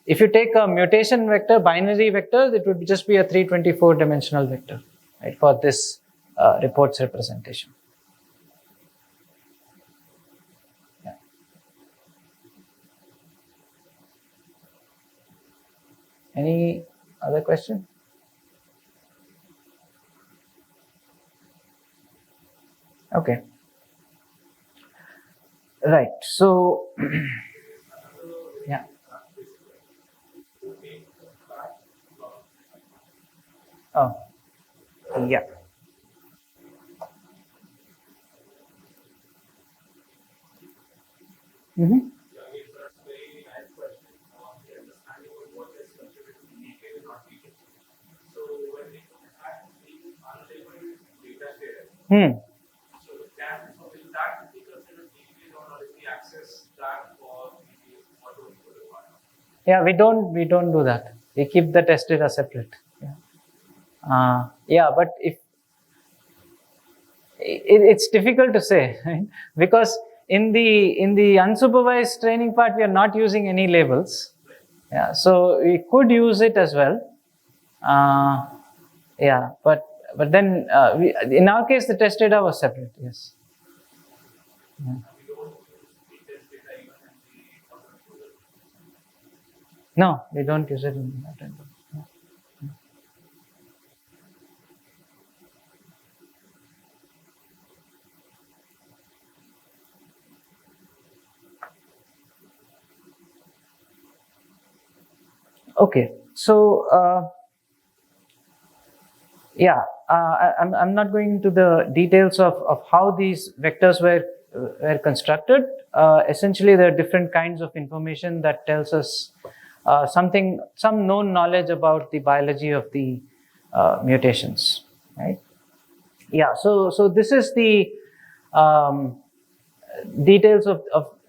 If you take a mutation vector, binary vector, it would just be a 324 dimensional vector, right, for this report's representation. Yeah. Any other question? Okay. Right. So, yeah. Oh, yeah. Mm-hmm. Hmm. Yeah, we don't do that. We keep the test data separate. Yeah, but if it's difficult to say, right? Because in the unsupervised training part, we are not using any labels. Yeah, so we could use it as well. Yeah, but then in our case, the test data was separate. Yes. Yeah. No, we don't use it in that. Okay, so I'm not going into the details of how these vectors were constructed. Essentially, there are different kinds of information that tells us some known knowledge about the biology of the mutations, right? Yeah, so this is the details of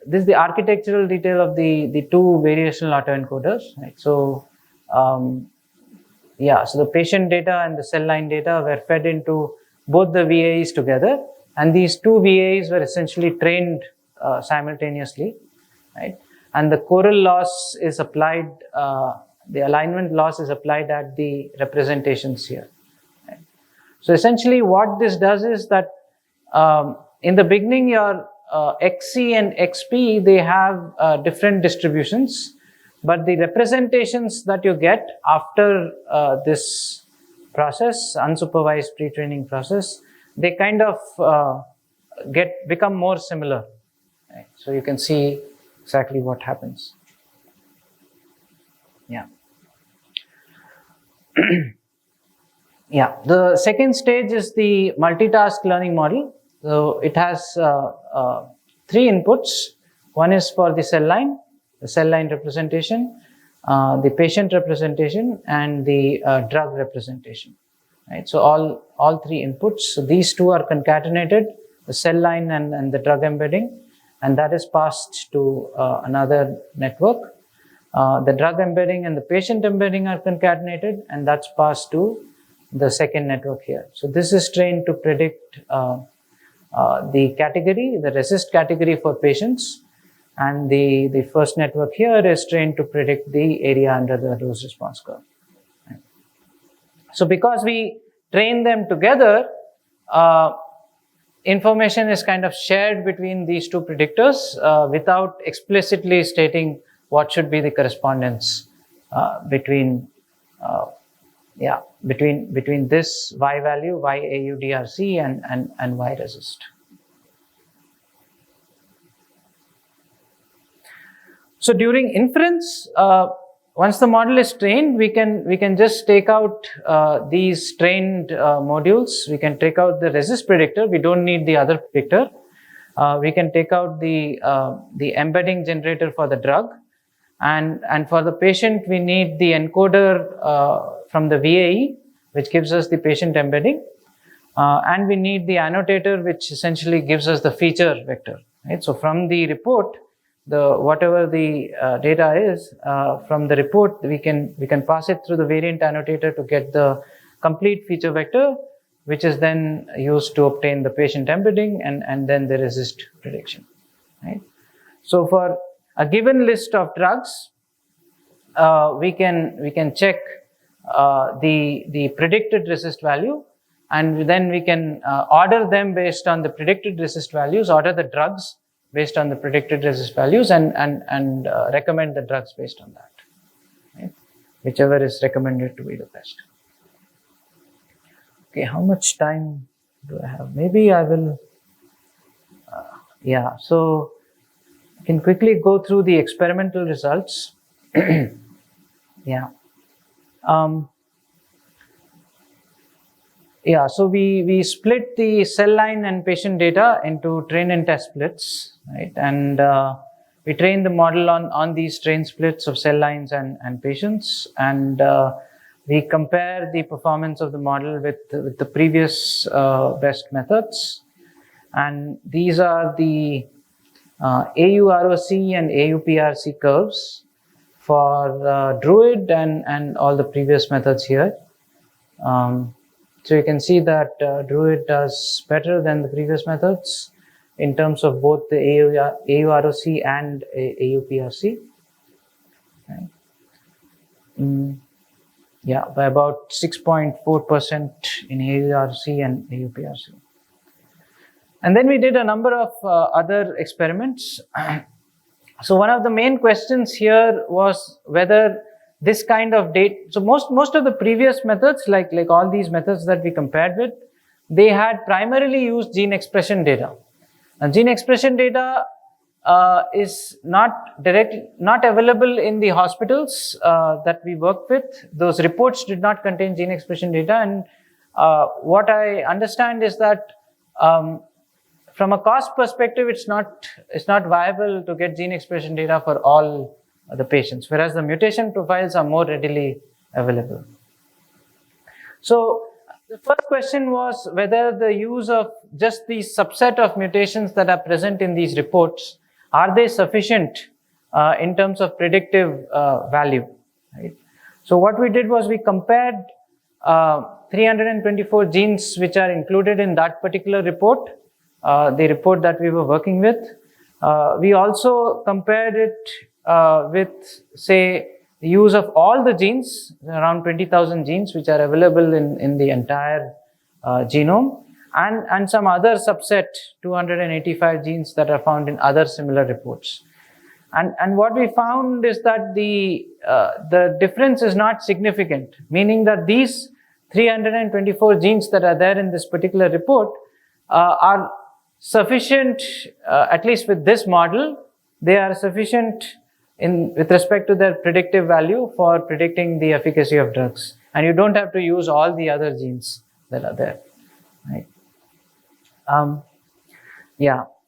this is the architectural detail of the two variational autoencoders, right? So so the patient data and the cell line data were fed into both the VAEs together, and these two VAEs were essentially trained simultaneously, right? And the choral loss is applied, the alignment loss is applied at the representations here, right? So essentially what this does is that in the beginning your XC and XP, they have different distributions, but the representations that you get after this process, unsupervised pre-training process, they kind of become more similar, right? So you can see exactly what happens. Yeah. Yeah, the second stage is the multitask learning model. So it has three inputs. One is for the cell line representation, the patient representation, and the drug representation, right? So all three inputs. So these two are concatenated, the cell line and the drug embedding, and that is passed to another network. The drug embedding and the patient embedding are concatenated, and that's passed to the second network here. So this is trained to predict the category, the resist category for patients, and the first network here is trained to predict the area under the dose response curve. So because we train them together, information is kind of shared between these two predictors without explicitly stating what should be the correspondence between this Y value, Y AUDRC and Y resist. So during inference, once the model is trained, we can just take out these trained modules. We can take out the resist predictor. We don't need the other predictor. We can take out the embedding generator for the drug, and for the patient, we need the encoder from the VAE, which gives us the patient embedding, and we need the annotator, which essentially gives us the feature vector. Right? So from the report, whatever the data is from the report, we can pass it through the variant annotator to get the complete feature vector, which is then used to obtain the patient embedding and then the resist prediction. Right? So for a given list of drugs, we can check the predicted resist value, and then we can order them based on the predicted resist values, order the drugs based on the predicted resist values, and recommend the drugs based on that, right? Whichever is recommended to be the best. Okay, how much time do I have? Maybe I will, so I can quickly go through the experimental results. So we split the cell line and patient data into train and test splits, right? And we train the model on these train splits of cell lines and patients, and we compare the performance of the model with the previous best methods. And these are the AUROC and AUPRC curves for Druid and all the previous methods here. So you can see that Druid does better than the previous methods in terms of both the AUROC and AUPRC. Right. By about 6.4% in AURC and AUPRC. And then we did a number of other experiments. So one of the main questions here was whether this kind of data, so most of the previous methods, like all these methods that we compared with, they had primarily used gene expression data. And gene expression data is not available in the hospitals that we work with. Those reports did not contain gene expression data, and what I understand is that from a cost perspective, it's not viable to get gene expression data for all the patients, whereas the mutation profiles are more readily available. So the first question was whether the use of just the subset of mutations that are present in these reports, are they sufficient in terms of predictive value, right? So what we did was we compared 324 genes which are included in that particular report, the report that we were working with. We also compared it with, say, the use of all the genes, around 20,000 genes which are available in the entire genome, and some other subset, 285 genes that are found in other similar reports. And what we found is that the difference is not significant, meaning that these 324 genes that are there in this particular report are sufficient, at least with this model, they are sufficient with respect to their predictive value for predicting the efficacy of drugs. And you don't have to use all the other genes that are there, right?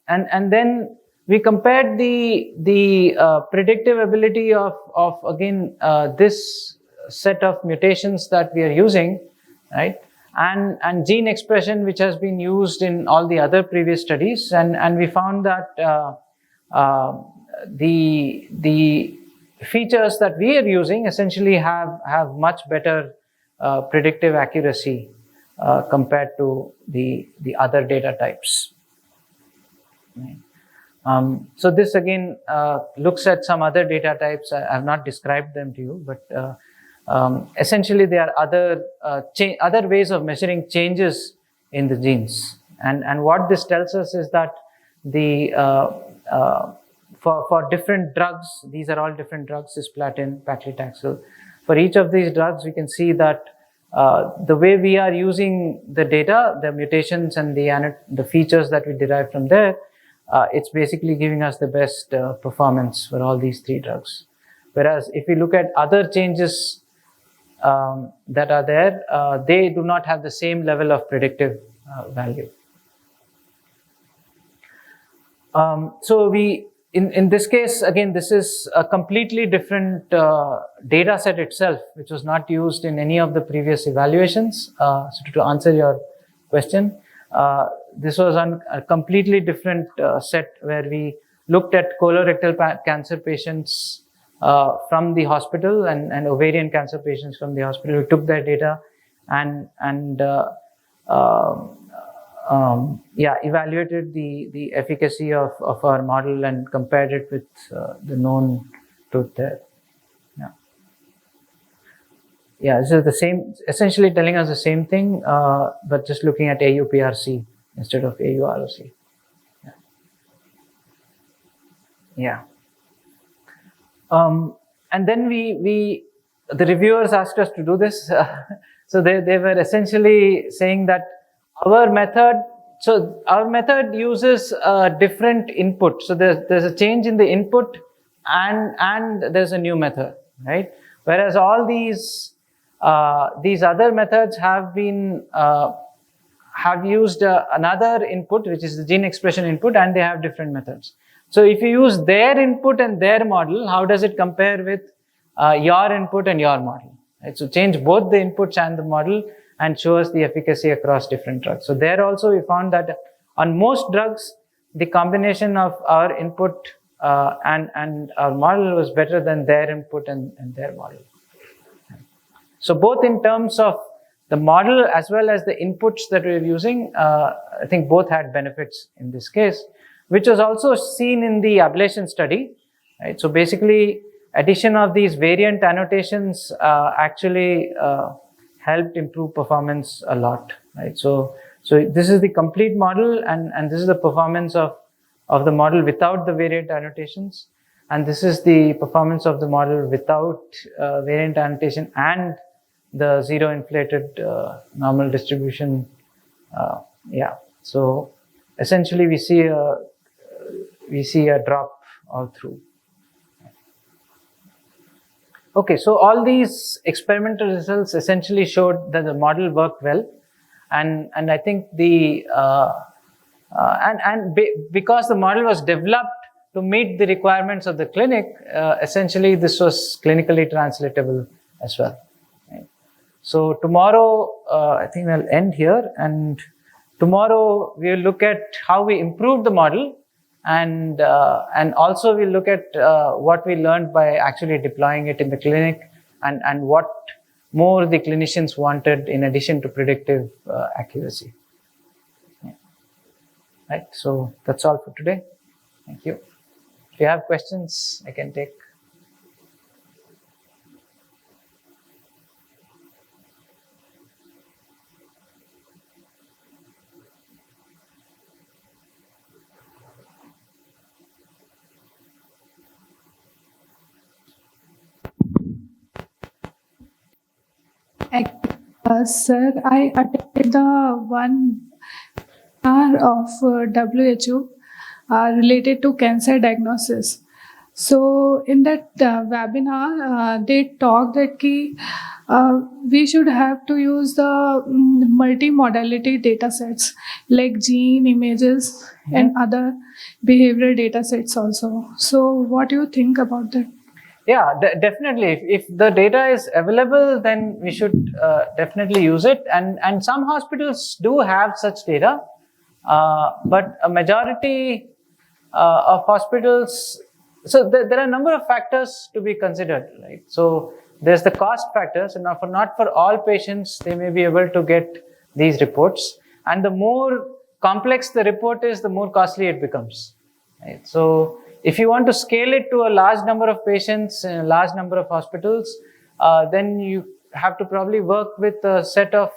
And then we compared the predictive ability of again this set of mutations that we are using, right? And gene expression which has been used in all the other previous studies, and we found that the features that we are using essentially have much better predictive accuracy compared to the other data types. Right. So this again looks at some other data types. I have not described them to you, but essentially there are other ways of measuring changes in the genes. And what this tells us is that the for different drugs, these are all different drugs, cisplatin, paclitaxel. For each of these drugs, we can see that the way we are using the data, the mutations and the features that we derive from there, it's basically giving us the best performance for all these three drugs. Whereas if we look at other changes that are there, they do not have the same level of predictive value. So in this case, again, this is a completely different data set itself, which was not used in any of the previous evaluations. So to answer your question, this was on a completely different set where we looked at colorectal cancer patients from the hospital and ovarian cancer patients from the hospital. We took their data and evaluated the efficacy of our model and compared it with the known truth there. Yeah, this is the same, essentially telling us the same thing, but just looking at AUPRC instead of AUROC. Yeah. And then the reviewers asked us to do this. So they were essentially saying that our method uses a different input. So there's a change in the input and there's a new method, right? Whereas all these other methods have used another input, which is the gene expression input, and they have different methods. So if you use their input and their model, how does it compare with your input and your model? Right? So change both the inputs and the model and show us the efficacy across different drugs. So there also we found that on most drugs, the combination of our input and our model was better than their input and their model. So both in terms of the model as well as the inputs that we were using, I think both had benefits in this case, which was also seen in the ablation study. Right? So basically, addition of these variant annotations actually helped improve performance a lot. Right? So this is the complete model, and this is the performance of the model without the variant annotations, and this is the performance of the model without variant annotation and the zero inflated normal distribution. So essentially we see a drop all through. Okay, so all these experimental results essentially showed that the model worked well, and I think because the model was developed to meet the requirements of the clinic, essentially this was clinically translatable as well. Right? So tomorrow, I think we'll end here, and tomorrow we'll look at how we improved the model, and also we'll look at what we learned by actually deploying it in the clinic, and what more the clinicians wanted in addition to predictive accuracy. Yeah. Right, so that's all for today. Thank you. If you have questions, I can take. Sir, I attended the 1 hour of WHO related to cancer diagnosis. So in that webinar, they talked that we should have to use the multi-modality data sets like gene, images, and other behavioral data sets also. So what do you think about that? Yeah, definitely. If the data is available, then we should definitely use it. And some hospitals do have such data, but a majority of hospitals So there are a number of factors to be considered, right? So there's the cost factor. So not for all patients, they may be able to get these reports. And the more complex the report is, the more costly it becomes. Right? So if you want to scale it to a large number of patients in a large number of hospitals, then you have to probably work with a set of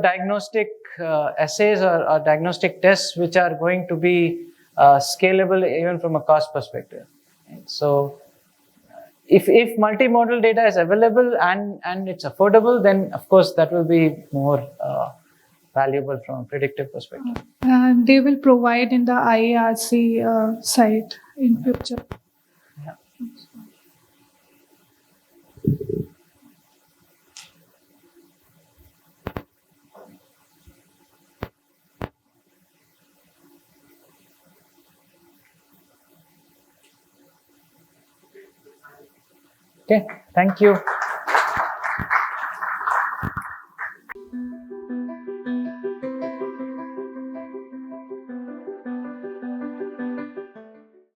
diagnostic assays or diagnostic tests which are going to be scalable even from a cost perspective. Right? So if multimodal data is available and it's affordable, then of course that will be more valuable from a predictive perspective. They will provide in the IARC site in future. Yeah. Okay, thank you.